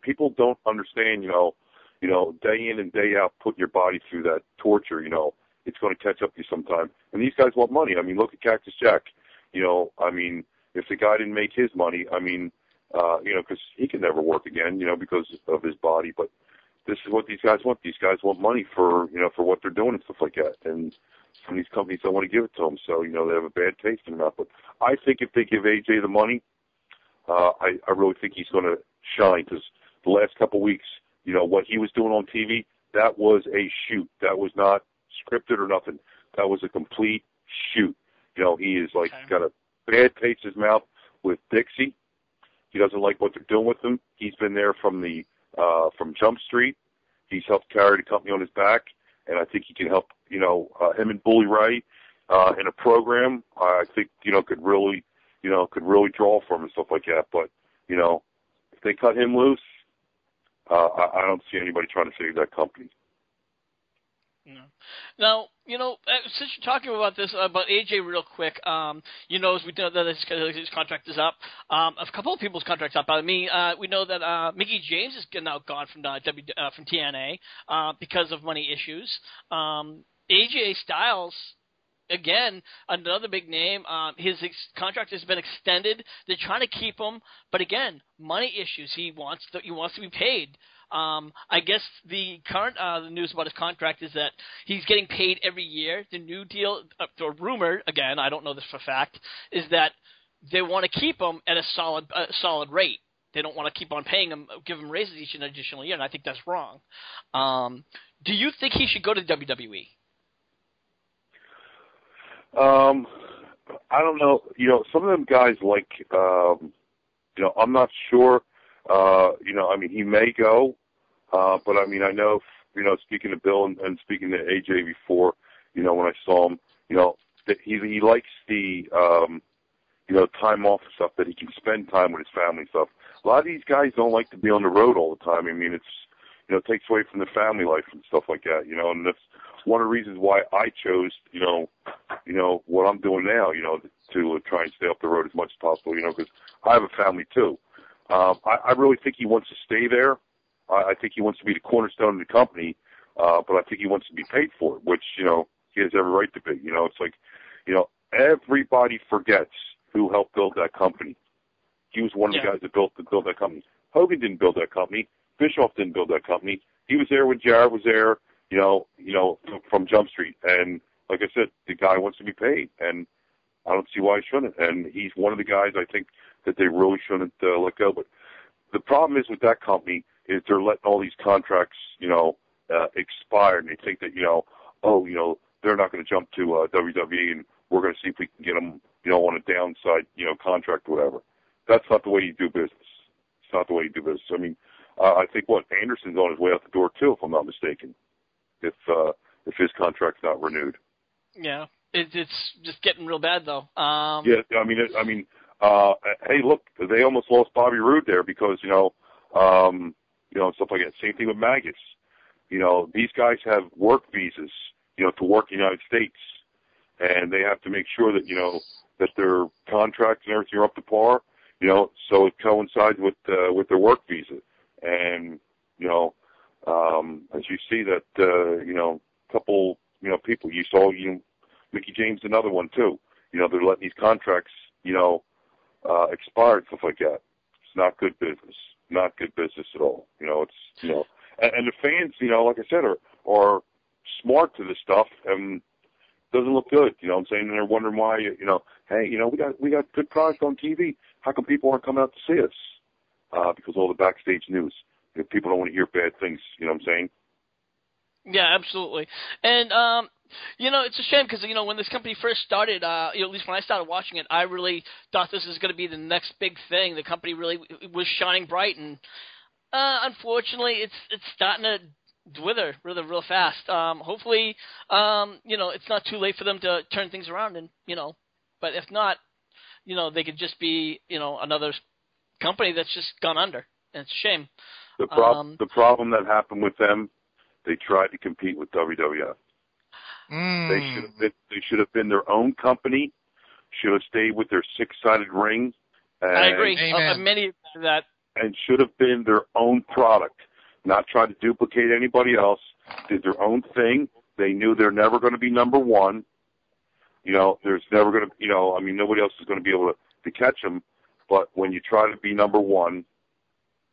People don't understand. Day in and day out, putting your body through that torture. It's going to catch up to you sometime. And these guys want money. I mean, look at Cactus Jack. If the guy didn't make his money, because he can never work again, because of his body. But this is what these guys want. These guys want money for what they're doing and stuff like that. And some of these companies don't want to give it to them. So, they have a bad taste in their mouth. But I think if they give AJ the money, I really think he's going to shine. Because the last couple of weeks, what he was doing on TV, that was a shoot. That was not scripted or nothing. That was a complete shoot. He is got a bad taste in his mouth with Dixie. He doesn't like what they're doing with him. He's been there from Jump Street. He's helped carry the company on his back, and I think he can help, him and Bully Ray in a program. I think, could really draw for him and stuff like that. But, if they cut him loose, I don't see anybody trying to save that company. No. Now, since you're talking about this, about AJ real quick, as we know that his contract is up. A couple of people's contracts up. We know that Mickey James is now gone from from TNA because of money issues. AJ Styles again, another big name. His contract has been extended. They're trying to keep him, but again, money issues. He wants to be paid. I guess the current the news about his contract is that he's getting paid every year. The new deal, or rumor, again, I don't know this for a fact, is that they want to keep him at a solid rate. They don't want to keep on paying him, give him raises each and additional year, and I think that's wrong. Do you think he should go to WWE? I don't know. You know, some of them guys like, you know, I'm not sure. You know, I mean, he may go, but I mean, I know, you know, speaking to Bill and speaking to AJ before, you know, when I saw him, you know, that he likes the, you know, time off and stuff, that he can spend time with his family and stuff. A lot of these guys don't like to be on the road all the time. I mean, it's, you know, it takes away from the family life and stuff like that, you know, and that's one of the reasons why I chose, you know, what I'm doing now, you know, to try and stay off the road as much as possible, you know, because I have a family too. I really think he wants to stay there. I think he wants to be the cornerstone of the company, but I think he wants to be paid for it, which, you know, he has every right to be. You know, it's like, you know, everybody forgets who helped build that company. He was one of the guys that built that company. Hogan didn't build that company. Bischoff didn't build that company. He was there when Jarrett was there, you know, from Jump Street. And like I said, the guy wants to be paid, and I don't see why he shouldn't. And he's one of the guys I think that they really shouldn't let go. But the problem is with that company is they're letting all these contracts, you know, expire, and they think that, you know, oh, you know, they're not going to jump to WWE, and we're going to see if we can get them, you know, on a downside, you know, contract or whatever. That's not the way you do business. It's not the way you do business. I mean, I think Anderson's on his way out the door too, if I'm not mistaken. If his contract's not renewed. Yeah, it's just getting real bad though. Yeah, I mean, hey, look, they almost lost Bobby Roode there because you know, stuff like that. Same thing with Magus. You know, these guys have work visas, you know, to work in the United States, and they have to make sure that, you know, that their contracts and everything are up to par, you know, so it coincides with their work visa. And, you know, as you see that, you know, a couple, you know, people, you saw, you know, Mickey James, another one too. You know, they're letting these contracts, you know, expire and stuff like that. It's not good business. Not good business at all. You know, it's, you know, and the fans, you know, like I said, are smart to this stuff and doesn't look good. You know what I'm saying? And they're wondering why, you know, hey, you know, we got good product on TV. How come people aren't coming out to see us? Because all the backstage news. You know, people don't want to hear bad things. You know what I'm saying? Yeah, absolutely. And, you know, it's a shame because, you know, when this company first started, you know, at least when I started watching it, I really thought this was going to be the next big thing. The company really was shining bright, and unfortunately, it's starting to wither real fast. Hopefully, you know, it's not too late for them to turn things around, and, you know, but if not, you know, they could just be, you know, another company that's just gone under, and it's a shame. The problem that happened with them, they tried to compete with WWF. They should have been their own company. Should have stayed with their six-sided ring. I agree. Many of that. And should have been their own product, not try to duplicate anybody else. Did their own thing. They knew they're never going to be number one. You know, there's never going to, you know, I mean, nobody else is going to be able to catch them. But when you try to be number one,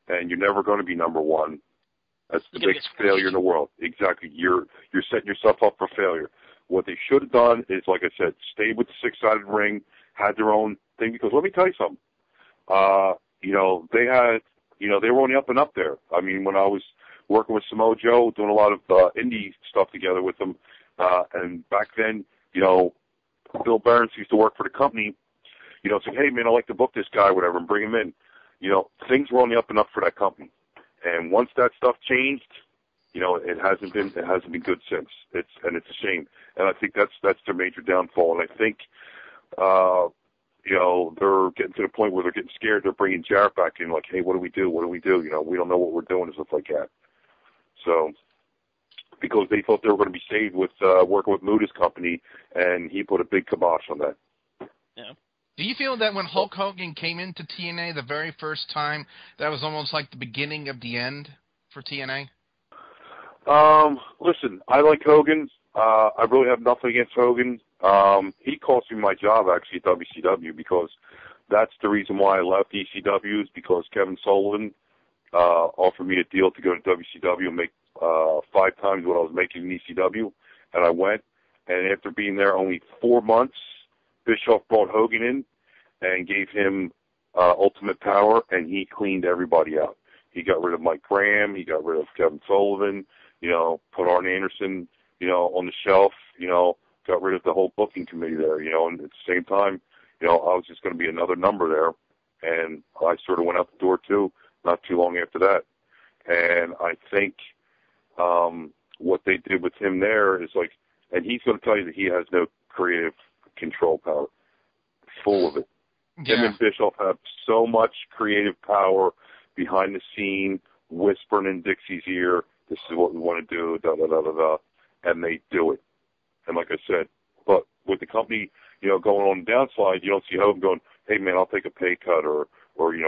and you're never going to be number one, that's the biggest failure in the world. Exactly. You're setting yourself up for failure. What they should have done is, like I said, stayed with the six-sided ring, had their own thing. Because let me tell you something. You know, they had, you know, they were on the up and up there. I mean, when I was working with Samoa Joe, doing a lot of indie stuff together with them, and back then, you know, Bill Barnes used to work for the company. You know, it's like, hey man, I like to book this guy, whatever, and bring him in. You know, things were on the up and up for that company. And once that stuff changed, you know, it hasn't been good since. It's a shame. And I think that's their major downfall. And I think, you know, they're getting to the point where they're getting scared. They're bringing Jarrett back in, like, hey, what do we do? What do we do? You know, we don't know what we're doing and stuff like that. So, because they thought they were going to be saved with working with Muda's company, and he put a big kibosh on that. Yeah. Do you feel that when Hulk Hogan came into TNA the very first time, that was almost like the beginning of the end for TNA? Listen, I like Hogan. I really have nothing against Hogan. He cost me my job actually at WCW because that's the reason why I left ECW is because Kevin Sullivan offered me a deal to go to WCW and make 5 times what I was making in ECW, and I went. And after being there only 4 months, Bischoff brought Hogan in and gave him Ultimate Power, and he cleaned everybody out. He got rid of Mike Graham, he got rid of Kevin Sullivan, put Arn Anderson, on the shelf, got rid of the whole booking committee there, and at the same time, I was just going to be another number there, and I sort of went out the door too, not too long after that. And I think what they did with him there is like, and he's going to tell you that he has no creative control power, full of it. Yeah. Him and Bischoff have so much creative power behind the scene, whispering in Dixie's ear, this is what we want to do, da-da-da-da-da, and they do it. And like I said, but with the company, going on the downslide, you don't see Hogan going, hey, man, I'll take a pay cut, or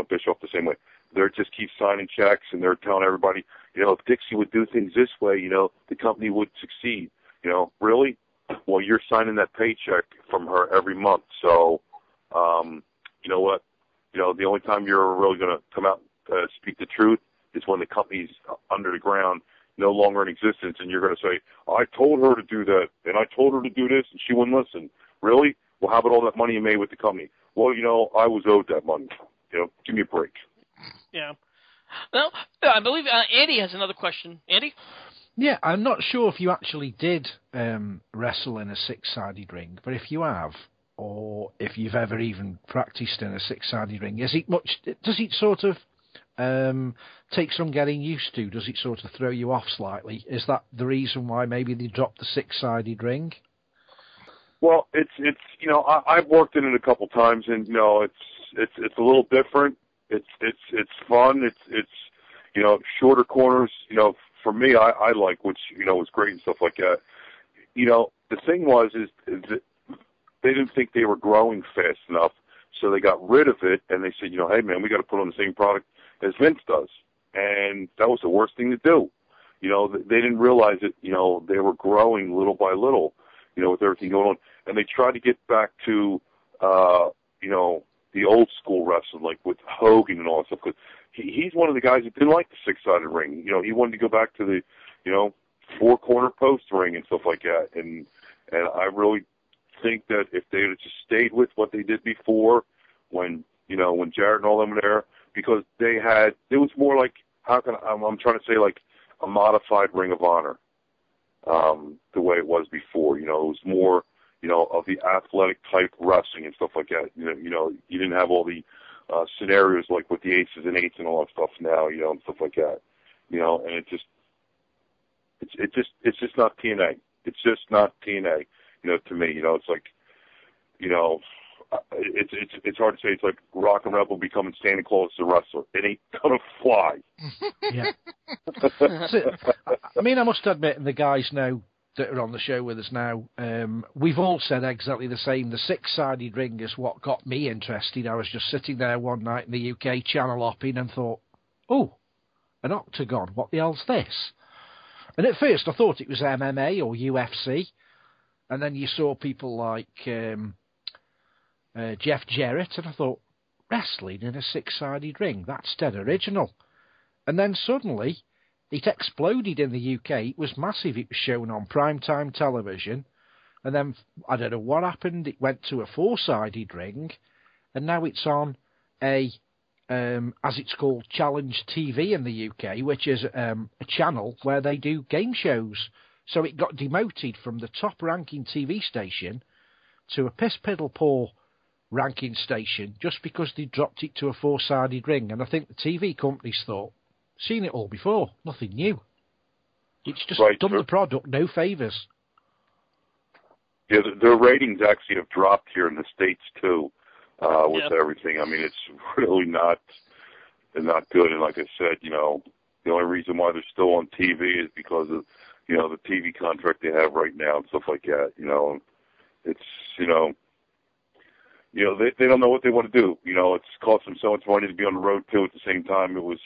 Bischoff the same way. They just keep signing checks, and they're telling everybody, if Dixie would do things this way, the company would succeed. Really? Well, you're signing that paycheck from her every month. So, you know what? The only time you're really going to come out and speak the truth is when the company's under the ground, no longer in existence, and you're going to say, I told her to do that, and I told her to do this, and she wouldn't listen. Really? Well, how about all that money you made with the company? Well, I was owed that money. Give me a break. Yeah. Well, I believe Andy has another question. Andy? Yeah, I'm not sure if you actually did wrestle in a 6-sided ring, but if you have, or if you've ever even practiced in a 6-sided ring, does it sort of take some getting used to? Does it sort of throw you off slightly? Is that the reason why maybe they dropped the 6-sided ring? Well, it's I've worked in it a couple times, and it's a little different. It's fun. It's shorter corners. For me, I like, which was great and stuff like that. The thing is that they didn't think they were growing fast enough, so they got rid of it, and they said, hey man, we got to put on the same product as Vince does, and that was the worst thing to do. They didn't realize that they were growing little by little, with everything going on, and they tried to get back to the old school wrestling, like with Hogan and all that stuff, because he's one of the guys that didn't like the 6-sided ring. He wanted to go back to the 4-corner post ring and stuff like that, and I really think that if they had just stayed with what they did before, when Jarrett and all them were there, because it was more like, I'm trying to say like a modified Ring of Honor, the way it was before. It was more, of the athletic type wrestling and stuff like that. You didn't have all the scenarios like with the aces and eights and all that stuff now, and stuff like that. And it's just not TNA. It's just not TNA. To me, it's like, it's hard to say. It's like Rockin Rebel becoming Santa Claus as a wrestler. It ain't gonna fly. Yeah. I mean, I must admit, the guys now that are on the show with us now, we've all said exactly the same. The 6-sided ring is what got me interested. I was just sitting there one night in the UK channel hopping and thought, oh, an octagon, what the hell's this? And at first I thought it was MMA or UFC, and then you saw people like Jeff Jarrett, and I thought, wrestling in a 6-sided ring, that's dead original. And then suddenly it exploded in the UK. It was massive. It was shown on primetime television. And then, I don't know what happened, it went to a 4-sided ring. And now it's on a, as it's called, Challenge TV in the UK, which is a channel where they do game shows. So it got demoted from the top-ranking TV station to a piss-piddle-poor ranking station just because they dropped it to a 4-sided ring. And I think the TV companies thought, seen it all before, nothing new. It's just done the product no favours. Yeah, their ratings actually have dropped here in the States too, with everything. I mean, it's really not good. And like I said, the only reason why they're still on TV is because of the TV contract they have right now and stuff like that. It's they don't know what they want to do. It's cost them so much money to be on the road too. At the same time, it was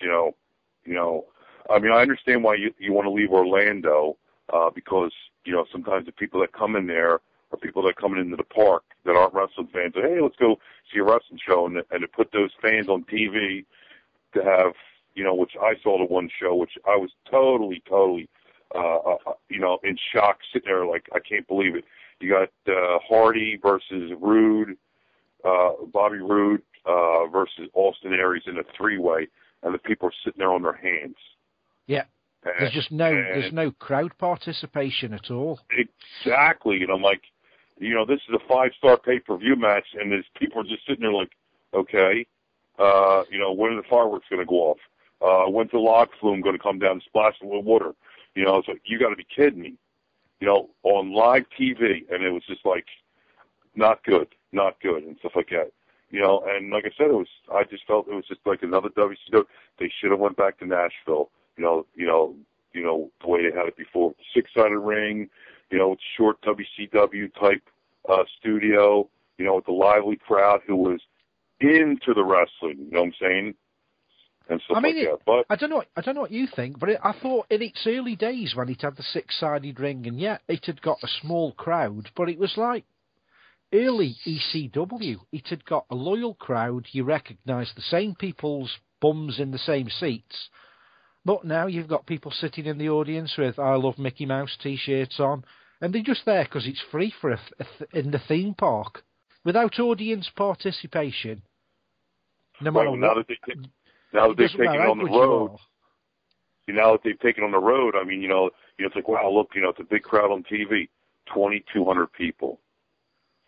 I mean, I understand why you want to leave Orlando, because sometimes the people that come in there or people that are coming into the park that aren't wrestling fans. Say, hey, let's go see a wrestling show, and to put those fans on TV to have, which I saw the one show, which I was totally, in shock, sitting there like, I can't believe it. You got Hardy versus Rude, Bobby Roode versus Austin Aries in a three-way, and the people are sitting there on their hands. Yeah. There's no crowd participation at all. Exactly. And I'm like, this is a 5-star pay-per-view match, and there's people are just sitting there like, okay, when are the fireworks going to go off? When's the log flume going to come down and splash them with water? It's like, you got to be kidding me. On live TV, and it was just like, not good, and stuff like that. And like I said, I just felt it was just like another WCW. They should have went back to Nashville. The way they had it before. 6-sided ring, short WCW type studio, with the lively crowd who was into the wrestling, you know what I'm saying? And stuff like that. But I don't know what you think, but I thought in its early days when it had the 6-sided ring, and yet it had got a small crowd, but it was like early ECW. It had got a loyal crowd. You recognised the same people's bums in the same seats. But now you've got people sitting in the audience with I Love Mickey Mouse T-shirts on, and they're just there because it's free for in the theme park, without audience participation. No matter what. Now that they've taken it on the road, now that they've taken on the road, I mean, it's like, wow, look, it's a big crowd on TV, 2,200 people.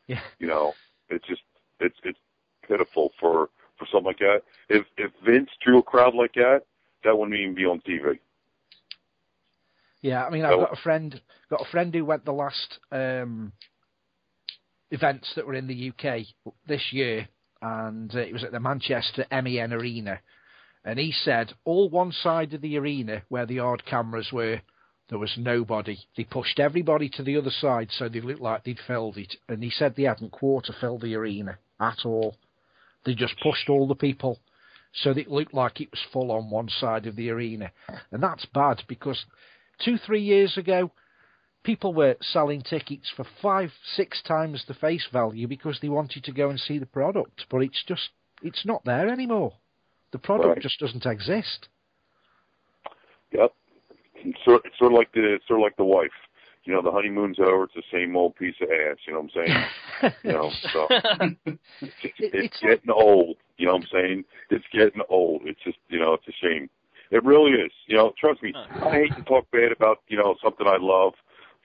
Yeah. It's pitiful for something like that. If Vince drew a crowd like that, that wouldn't even be on TV. Yeah, I mean, I've got a friend who went the last events that were in the UK this year, and it was at the Manchester MEN Arena, and he said all one side of the arena where the hard cameras were, there was nobody. They pushed everybody to the other side so they looked like they'd filled it, and he said they hadn't quarter filled the arena at all. They just pushed all the people so that it looked like it was full on one side of the arena. And that's bad, because 2-3 years ago, people were selling tickets for 5-6 times the face value because they wanted to go and see the product. But it's not there anymore. The product just doesn't exist. Yep. It's sort of like the wife. The honeymoon's over. It's the same old piece of ass. You know what I'm saying? So it's getting old. You know what I'm saying? It's getting old. It's just, it's a shame. It really is. Trust me. I hate to talk bad about, something I love,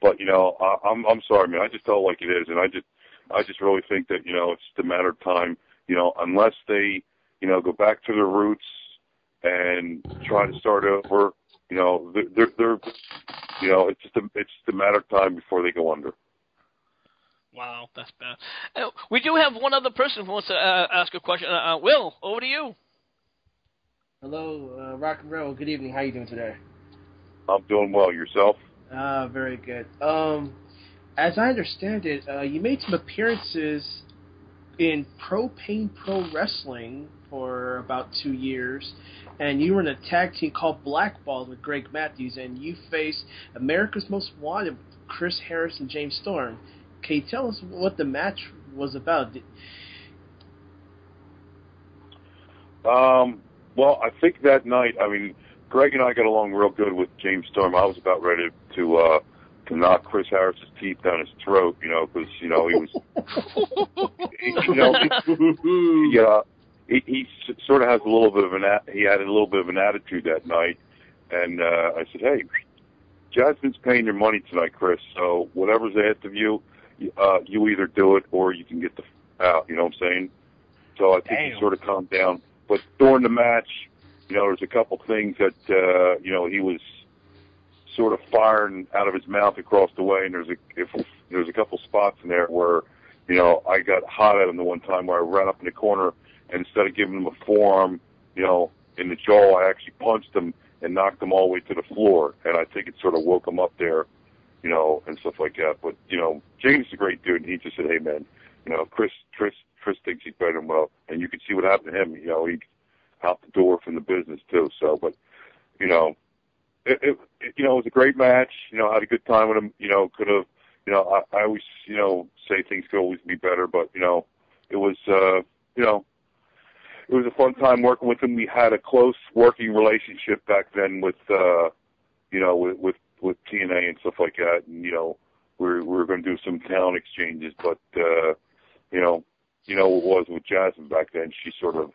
but I'm sorry, man. I just felt like it is, and I just really think that it's just a matter of time. Unless they go back to their roots and try to start over. They're it's just a matter of time before they go under. Wow, that's bad. We do have one other person who wants to ask a question. Will, over to you. Hello, Rockin Rebel. Good evening. How are you doing today? I'm doing well. Yourself? Very good. As I understand it, you made some appearances in Propane Pro Wrestling for about 2 years, and you were in a tag team called Blackballed with Greg Matthews, and you faced America's Most Wanted, Chris Harris and James Storm. Can you tell us what the match was about? Well, I think that night, Greg and I got along real good with James Storm. I was about ready to knock Chris Harris's teeth down his throat, because, he was, he sort of has a little bit of he had a little bit of an attitude that night, and I said, hey, Jasmine's paying your money tonight, Chris, so whatever's asked of you, you either do it or you can get the out, you know what I'm saying? So I think he sort of calmed down. But during the match, there's a couple things that, he was sort of firing out of his mouth across the way, and there's a couple spots in there where, I got hot at him the one time where I ran up in the corner, and instead of giving him a forearm, in the jaw, I actually punched him and knocked him all the way to the floor, and I think it sort of woke him up there, and stuff like that. But, James is a great dude, and he just said, hey, man, Chris thinks he's better than well, and you can see what happened to him. He out the door from the business too. So, but it was a great match. I had a good time with him. Could have, I always say things could always be better, but it was it was a fun time working with him. We had a close working relationship back then with with TNA and stuff like that, and we were going to do some talent exchanges, but what it was with Jasmine back then. She sort of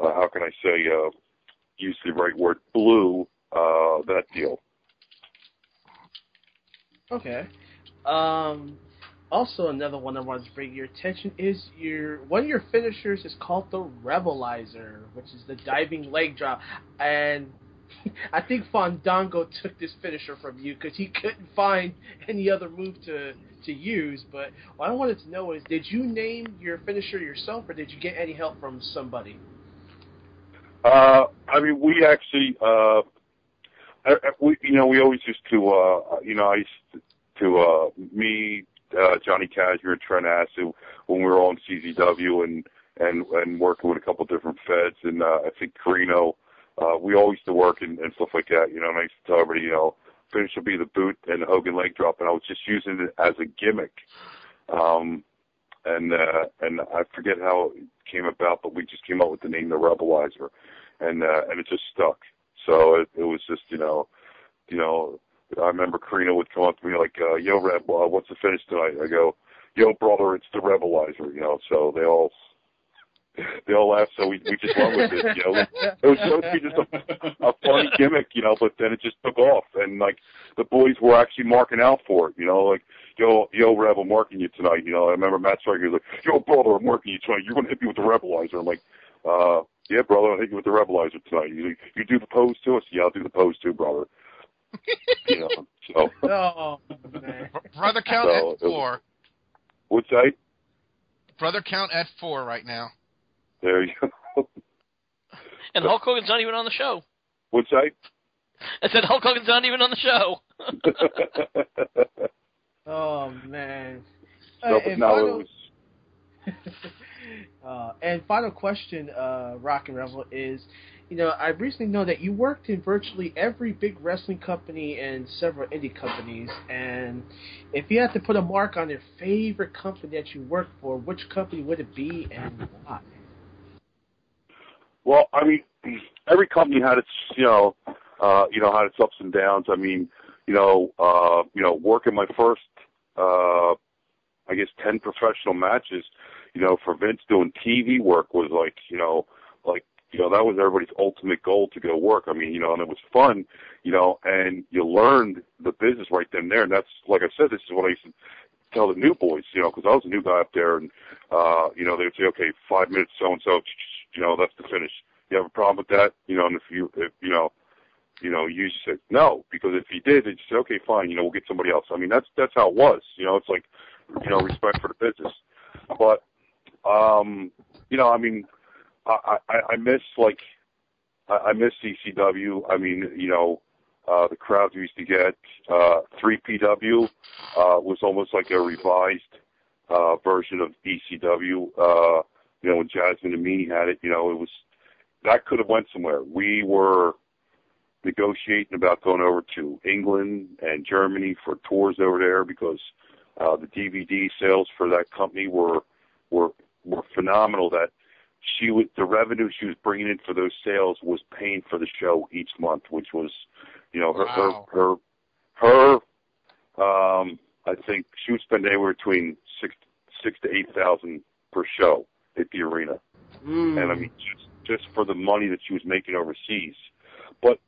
how can I say, use the right word, blew that deal. Okay. Also, another one I wanted to bring your attention is one of your finishers is called the Rebelizer, which is the diving leg drop. And I think Fandango took this finisher from you because he couldn't find any other move to use. But what I wanted to know is, did you name your finisher yourself, or did you get any help from somebody? I mean, we actually, we always used to, I used to, me, Johnny Cashmere, Trent Assu, when we were on CZW and working with a couple different feds, and I think Carino, we all used to work and stuff like that, and I used to tell everybody, finish will be the boot and the Hogan leg drop, and I was just using it as a gimmick. And I forget how it came about, but we just came up with the name the Rebelizer, and it just stuck. So it was just, I remember Carino would come up to me like, yo, Reb, what's the finish tonight? I go, yo, brother, it's the Rebelizer, so they all laughed, so we just went with it, It was supposed to be just a funny gimmick, but then it just took off, and, like, the boys were actually marking out for it, like, yo, Reb, I'm marking you tonight, I remember Matt Striker was like, yo, brother, I'm marking you tonight, you're going to hit me with the Rebelizer. I'm like, yeah, brother, I'll hit you with the Rebelizer tonight. You do the pose too? I said, yeah, I'll do the pose too, brother. So. Oh, man. Brother count at 4. What's that? Brother count at 4 right now. There you go. And Hulk Hogan's not even on the show. What's that? I said Hulk Hogan's not even on the show. Oh, man. No, but now it was... And final question, Rockin Rebel, is, I recently know that you worked in virtually every big wrestling company and several indie companies, and if you had to put a mark on your favorite company that you worked for, which company would it be and why? Well, I mean, every company had its, had its ups and downs. I mean, working my first, 10 professional matches, for Vince doing TV work was like, that was everybody's ultimate goal to go work. I mean, and it was fun, and you learned the business right then and there. And that's, like I said, this is what I used to tell the new boys, because I was a new guy up there, and, they would say, okay, 5 minutes, so-and-so, that's the finish. You have a problem with that? And if you just said no, because if you did, they'd say, okay, fine, we'll get somebody else. I mean, that's how it was. It's like, respect for the business. But, I mean, I miss CCW. I mean, the crowds we used to get. 3PW was almost like a revised version of ECW. When Jasmine and Meanie had it, it was, that could have went somewhere. We were negotiating about going over to England and Germany for tours over there because the DVD sales for that company were phenomenal. That the revenue she was bringing in for those sales was paying for the show each month, which was, her. I think she would spend anywhere between six to 8,000 per show at the arena, and I mean just for the money that she was making overseas. But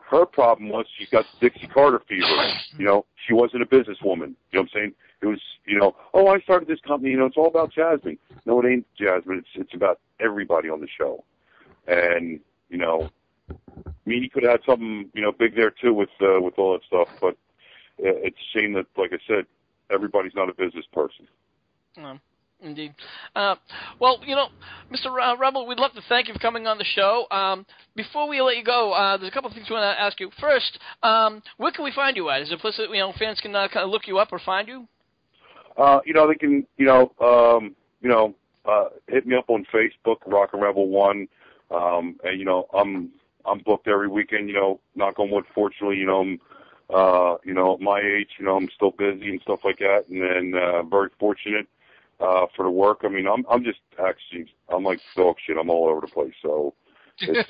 her problem was she got Dixie Carter fever. She wasn't a businesswoman. You know what I'm saying? It was, I started this company. It's all about Jasmine. No, it ain't Jasmine. It's about everybody on the show. And Meanie could have had something big there too with all that stuff. But it's a shame that, like I said, everybody's not a business person. Indeed. Well, Mr. Rebel, we'd love to thank you for coming on the show. Before we let you go, there's a couple of things we want to ask you. First, where can we find you at? Is there a place that fans can kind of look you up or find you? They can, hit me up on Facebook, Rockin Rebel 1. And I'm booked every weekend. Knock on wood. Fortunately, I'm You know, at my age, you know, I'm still busy and stuff like that, and then very fortunate for the work. I mean, I'm just actually, I'm like dog shit. I'm all over the place, so it's.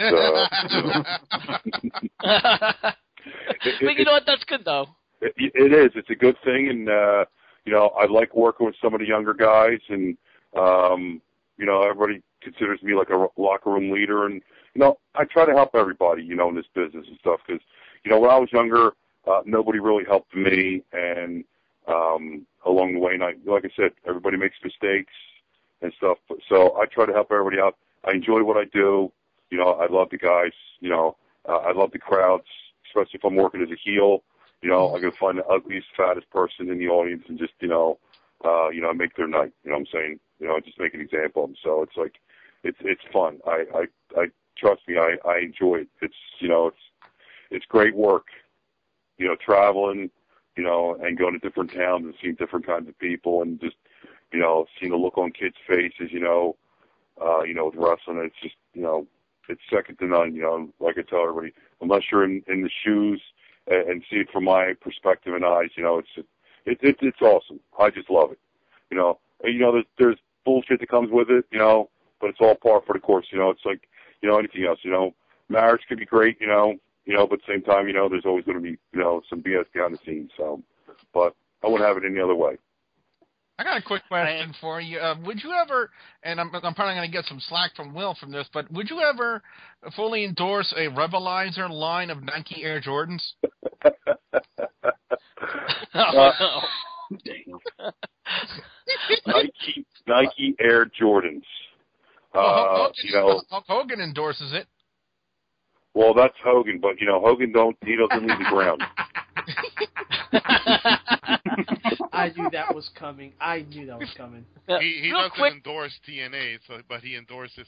But you know what? That's good, though. It is. It's a good thing, and you know, I like working with some of the younger guys, and you know, everybody considers me like a locker room leader, and you know, I try to help everybody, you know, in this business and stuff, because you know, when I was younger, nobody really helped me, and along the way, and like I said, everybody makes mistakes and stuff, so I try to help everybody out. I enjoy what I do. You know, I love the guys. You know, I love the crowds, especially if I'm working as a heel. You know, I'm gonna find the ugliest, fattest person in the audience and just, you know, make their night. You know what I'm saying? You know, just make an example of them. So it's like, it's fun. I trust me, I enjoy it. It's, you know, it's great work. You know, traveling, you know, and going to different towns and seeing different kinds of people and just, you know, seeing the look on kids' faces. You know, with wrestling, it's just, you know, it's second to none. You know, like I tell everybody, unless you're in the shoes and see it from my perspective and eyes, you know, it's awesome. I just love it. You know, there's bullshit that comes with it, you know, but it's all par for the course. You know, it's like, you know, anything else. You know, marriage could be great, you know, but at the same time, you know, there's always going to be, you know, some BS behind the scenes. So, but I wouldn't have it any other way. I got a quick question for you. Would you ever, and I'm probably going to get some slack from Will from this, but would you ever fully endorse a Rebelizer line of Nike Air Jordans? Damn. Nike Air Jordans. You know, Hulk Hogan endorses it. Well, that's Hogan, but you know, Hogan doesn't leave the ground. I knew that was coming. He doesn't endorse TNA, but he endorses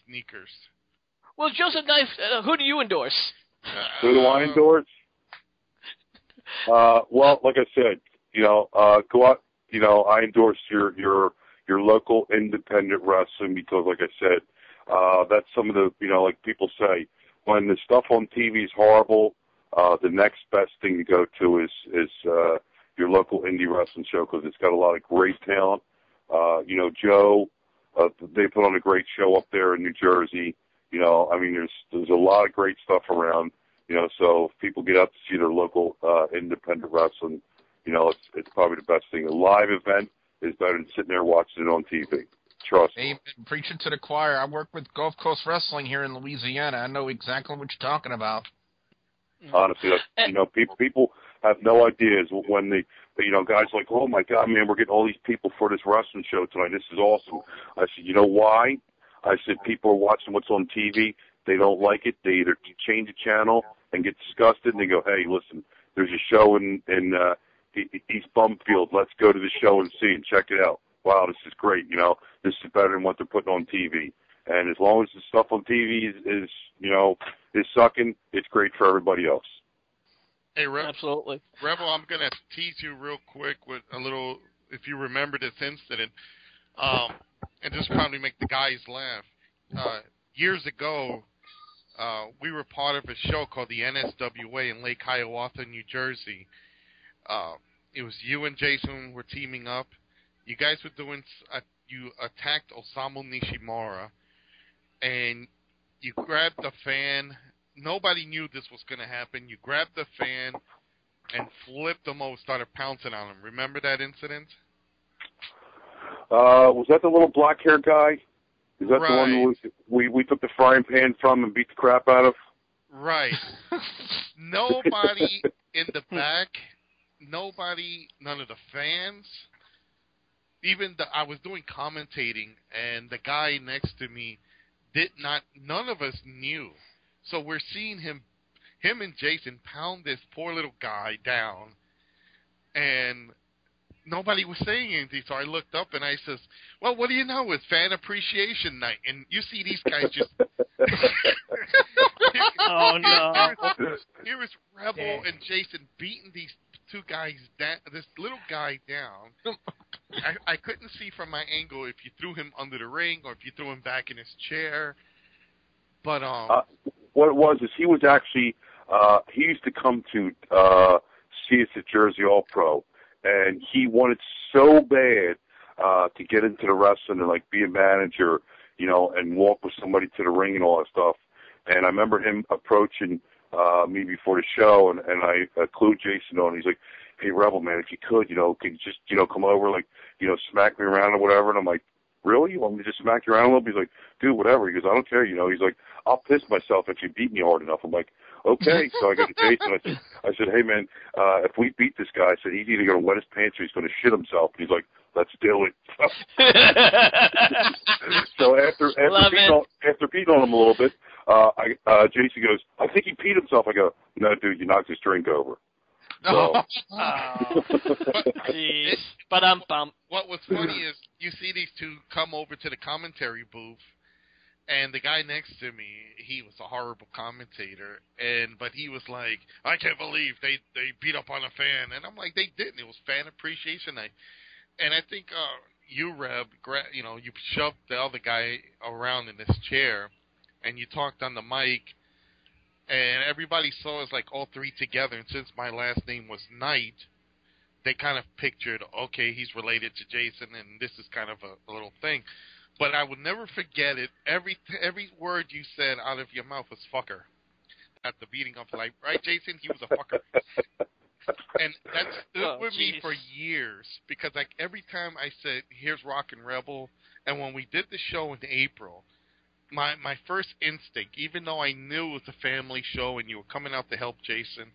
sneakers. Well, Joseph Knife, who do you endorse? Who do I endorse? Well, like I said, you know, go out. You know, I endorse your local independent wrestling because, like I said, that's some of the, you know, like people say, when the stuff on TV is horrible, the next best thing to go to is your local indie wrestling show because it's got a lot of great talent. You know, Joe, they put on a great show up there in New Jersey. You know, I mean, there's a lot of great stuff around. You know, so if people get out to see their local independent wrestling, you know, it's probably the best thing. A live event is better than sitting there watching it on TV. Trust me. Amen. Preaching to the choir. I work with Gulf Coast Wrestling here in Louisiana. I know exactly what you're talking about. Honestly, you know, people have no ideas when you know, guys like, oh my God, man, we're getting all these people for this wrestling show tonight. This is awesome. I said, you know why? I said, people are watching what's on TV. They don't like it. They either change the channel and get disgusted, and they go, hey, listen, there's a show in East Bumfield. Let's go to the show and see and check it out. Wow, this is great. You know, this is better than what they're putting on TV. And as long as the stuff on TV is you know, is sucking, it's great for everybody else. Hey, Absolutely. Rebel, I'm going to tease you real quick with a little, if you remember this incident, and just probably make the guys laugh. Years ago, we were part of a show called the NSWA in Lake Hiawatha, New Jersey. It was you and Jason were teaming up. You guys were doing, you attacked Osamu Nishimura, and you grabbed the fan. Nobody knew this was going to happen. You grabbed the fan and flipped him over, started pouncing on him. Remember that incident? Was that the little black-haired guy? Is that right. the one we took the frying pan from and beat the crap out of? Right. Nobody in the back, none of the fans. Even I was doing commentating, and the guy next to me none of us knew. So we're seeing him and Jason pound this poor little guy down, and nobody was saying anything. So I looked up and I says, well, what do you know? It's Fan Appreciation Night. And you see these guys just... Oh, no. Here is Rebel and Jason beating these two guys down, this little guy down. I couldn't see from my angle if you threw him under the ring or if you threw him back in his chair. But what it was is he was actually he used to come to see us at Jersey All Pro, and he wanted so bad to get into the wrestling and like be a manager, you know, and walk with somebody to the ring and all that stuff. And I remember him approaching me before the show, and I clued Jason on. He's like, "Hey, Rebel, man, if you could you just, you know, come over, like, you know, smack me around or whatever." And I'm like, "Really? You want me to just smack you around a little bit?" He's like, "Dude, whatever." He goes, "I don't care." You know, he's like, "I'll piss myself if you beat me hard enough." I'm like, "Okay." So I go to Jason. I said, "Hey, man, if we beat this guy," I said, "he's either going to wet his pants or he's going to shit himself." And he's like, "Let's do it." So after beating on him a little bit, Jason goes, "I think he peed himself." I go, "No, dude, you knocked his drink over." So. Jeez. Ba-dum-bum. What was funny is you see these two come over to the commentary booth, and the guy next to me, he was a horrible commentator, but he was like, "I can't believe they beat up on a fan," and I'm like, "They didn't. It was fan appreciation night." And I think you, Reb, you know, you shoved the other guy around in this chair, and you talked on the mic, and everybody saw us like all three together. And since my last name was Knight, they kind of pictured, okay, he's related to Jason, and this is kind of a little thing. But I would never forget it. Every word you said out of your mouth was "fucker." At the beating of life, right, Jason? He was a fucker. And that stood with me for years, because like every time I said, "Here's Rockin Rebel," and when we did the show in April, my first instinct, even though I knew it was a family show and you were coming out to help Jason,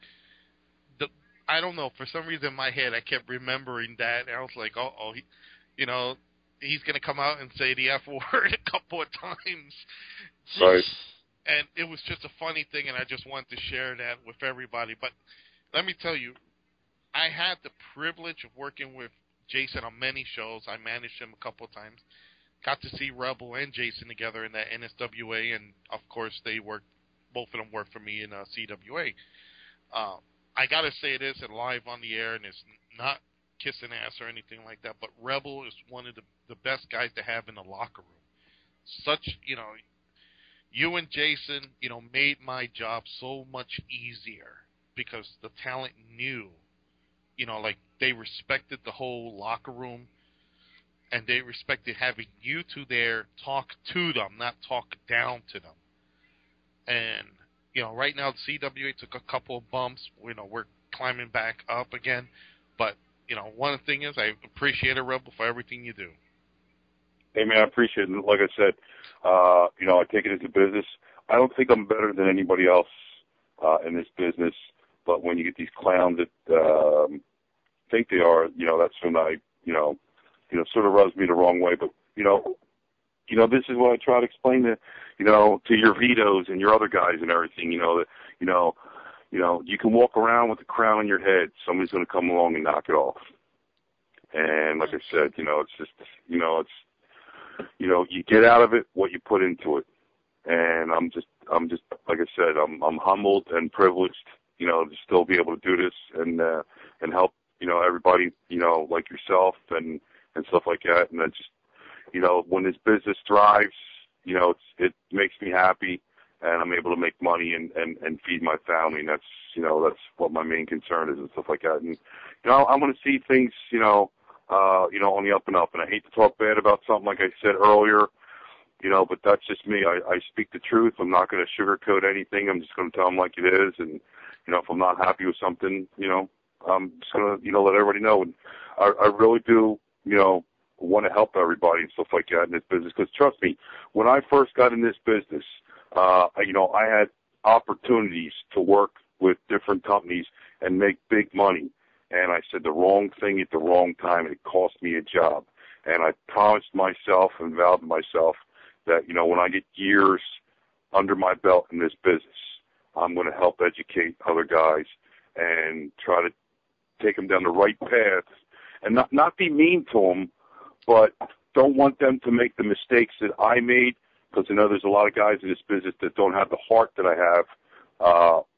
I don't know, for some reason in my head I kept remembering that, and I was like, he's going to come out and say the F word a couple of times. Right. And it was just a funny thing, and I just wanted to share that with everybody. But let me tell you, I had the privilege of working with Jason on many shows. I managed him a couple of times. Got to see Rebel and Jason together in that NSWA, and of course both of them worked for me in CWA. I got to say this and live on the air, and it's not kissing ass or anything like that, but Rebel is one of the best guys to have in the locker room. Such, you and Jason, made my job so much easier, because the talent knew, like they respected the whole locker room, and they respected having you two there talk to them, not talk down to them. And, right now the CWA took a couple of bumps. We're climbing back up again. But, one of the things is I appreciate it, Rebel, for everything you do. Hey, man, I appreciate it. Like I said, I take it as a business. I don't think I'm better than anybody else in this business. But when you get these clowns that think they are, that's when I, sort of rubs me the wrong way. But, this is what I try to explain to your Vitos and your other guys and everything, you can walk around with a crown on your head. Somebody's going to come along and knock it off. And like I said, it's just, you get out of it what you put into it. And I'm just, like I said, I'm humbled and privileged, to still be able to do this and help, everybody, like yourself and stuff like that. And that's just, when this business thrives, it makes me happy, and I'm able to make money and feed my family. And that's what my main concern is and stuff like that. And, I want to see things, on the up and up. And I hate to talk bad about something like I said earlier, but that's just me. I speak the truth. I'm not going to sugarcoat anything. I'm just going to tell them like it is. And, if I'm not happy with something, I'm just going to, let everybody know. And I really do, want to help everybody and stuff like that in this business. Because trust me, when I first got in this business, I had opportunities to work with different companies and make big money. And I said the wrong thing at the wrong time, and it cost me a job. And I promised myself and vowed to myself that, when I get years under my belt in this business, I'm going to help educate other guys and try to take them down the right path and not be mean to them, but don't want them to make the mistakes that I made, because I know there's a lot of guys in this business that don't have the heart that I have,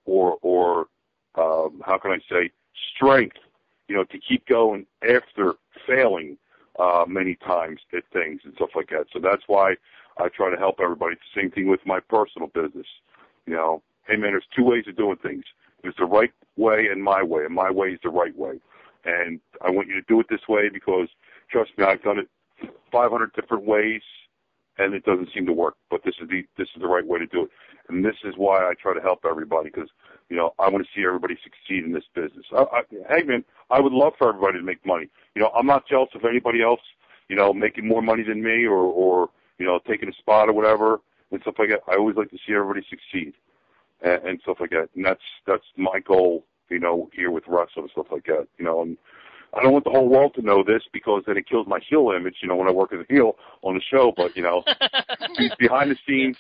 or how can I say, strength, to keep going after failing many times at things and stuff like that. So that's why I try to help everybody. It's the same thing with my personal business. Hey, man, there's two ways of doing things. There's the right way and my way is the right way. And I want you to do it this way because, trust me, I've done it 500 different ways, and it doesn't seem to work. But this is the right way to do it. And this is why I try to help everybody because, you know, I want to see everybody succeed in this business. Hey, man, I would love for everybody to make money. You know, I'm not jealous of anybody else, you know, making more money than me or you know, taking a spot or whatever and stuff like that. I always like to see everybody succeed and stuff like that. And that's my goal, you know, here with wrestling and stuff like that, you know. And I don't want the whole world to know this because then it kills my heel image, you know, when I work as a heel on the show. But, you know, behind the scenes,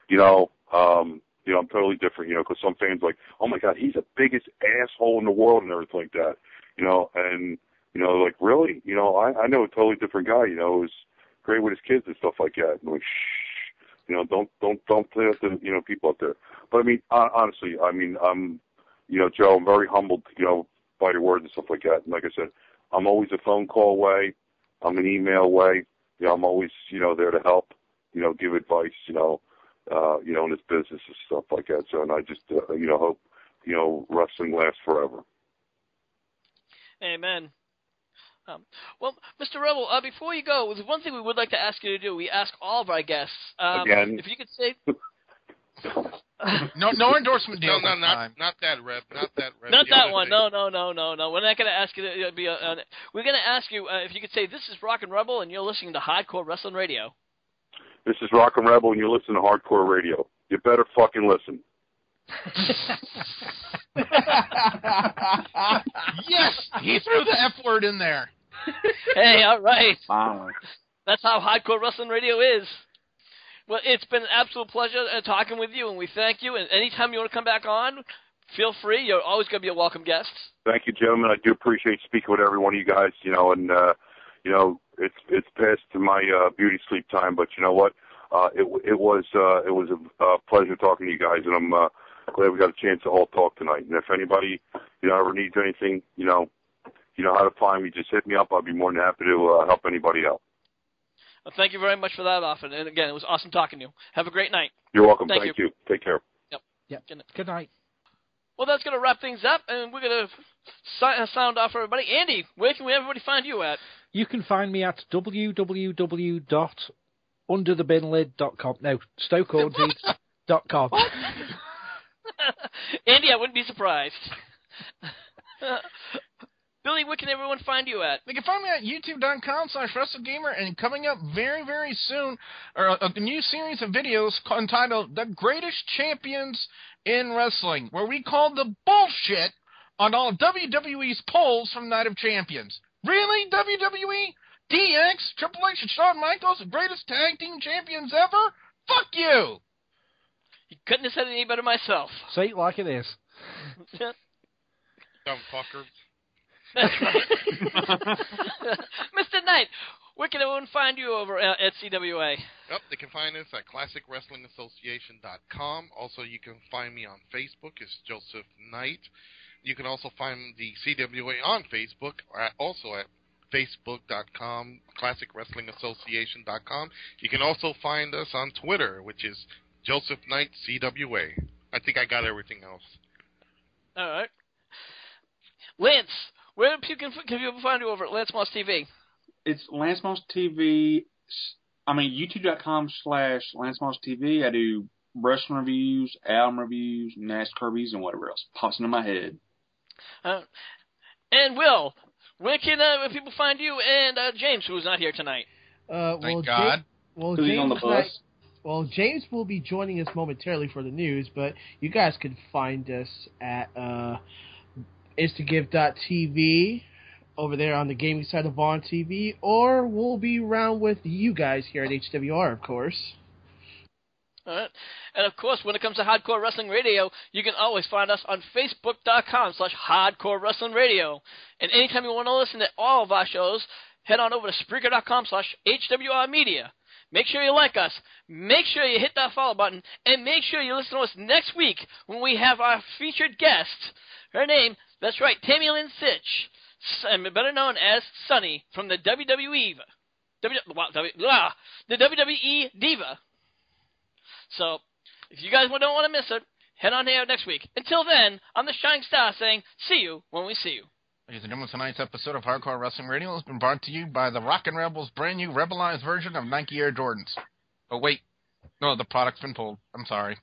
you know, I'm totally different, you know, because some fans are like, oh, my God, he's the biggest asshole in the world and everything like that, you know. And, you know, like, really? You know, I know a totally different guy, you know, who's great with his kids and stuff like that. And like, shh, you know, don't play with the, you know, people out there. But, I mean, honestly, I mean, you know, Joe, I'm very humbled, you know, by your words and stuff like that. And like I said, I'm always a phone call away. I'm an email away. You know, I'm always, you know, there to help, you know, give advice, you know, in this business and stuff like that. So, and I just, you know, hope, you know, wrestling lasts forever. Amen. Well, Mr. Rebel, before you go, there's one thing we would like to ask you to do. We ask all of our guests. Again? If you could say... No endorsement deal. No, not that, Reb. Not that, Reb. Not that one. No. We're not going to ask you to be we're going to ask you if you could say, this is Rockin Rebel, and you're listening to Hardcore Wrestling Radio. This is Rockin Rebel, and you're listening to Hardcore Radio. You better fucking listen. Yes! He threw the F word in there. Hey, all right. Finally. That's how Hardcore Wrestling Radio is. Well, it's been an absolute pleasure talking with you, and we thank you. And anytime you want to come back on, feel free. You're always going to be a welcome guest. Thank you, gentlemen. I do appreciate speaking with every one of you guys, you know, and, you know, it's past my beauty sleep time, but you know what? It was a pleasure talking to you guys, and I'm glad we got a chance to all talk tonight. And if anybody, you know, ever needs anything, you know how to find me. Just hit me up. I'll be more than happy to help anybody out. Well, thank you very much for that, Often. And again, it was awesome talking to you. Have a great night. You're welcome. Thank you. Take care. Yep. Good night. Well, that's going to wrap things up, and we're going to sound off for everybody. Andy, where can everybody find you at? You can find me at www.underthebinlid.com. No, StokeHornsey.com. Andy, I wouldn't be surprised. Billy, where can everyone find you at? They can find me at youtube.com/WrestleGamer, and coming up very, very soon, a new series of videos entitled The Greatest Champions in Wrestling, where we call the bullshit on all WWE's polls from Night of Champions. Really, WWE? DX, Triple H, and Shawn Michaels, the greatest tag team champions ever? Fuck you! You couldn't have said it any better myself. Say it like it is. Dumb fucker. That's right. Mr. Knight, where can everyone find you over at CWA? Yep, they can find us at ClassicWrestlingAssociation.com. Also, you can find me on Facebook as Joseph Knight. You can also find the CWA on Facebook, also at Facebook.com, ClassicWrestlingAssociation.com. You can also find us on Twitter, which is Joseph Knight CWA. I think I got everything else. All right. Lance, where can people find you over at Lance Moss TV? It's Lance Moss TV. YouTube.com/Lance Moss TV. I do wrestling reviews, album reviews, NASCAR reviews, and whatever else pops into my head. And Will, where can people find you and James, who is not here tonight? Thank God. James on the bus. James will be joining us momentarily for the news, but you guys can find us at instagive.tv over there on the gaming side of Vaughn TV, or we'll be around with you guys here at HWR, of course. All right. And, of course, when it comes to Hardcore Wrestling Radio, you can always find us on Facebook.com/Hardcore Wrestling Radio. And anytime you want to listen to all of our shows, head on over to Spreaker.com/HWR Media. Make sure you like us. Make sure you hit that follow button. And make sure you listen to us next week when we have our featured guest. Her name, that's right, Tammy Lynn Sitch, better known as Sunny from the WWE Diva. So, if you guys don't want to miss it, head on out next week. Until then, I'm the Shining Star saying, see you when we see you. Ladies and gentlemen, tonight's episode of Hardcore Wrestling Radio has been brought to you by the Rockin Rebel's brand new rebelized version of Nike Air Jordans. Oh, wait. No, the product's been pulled. I'm sorry.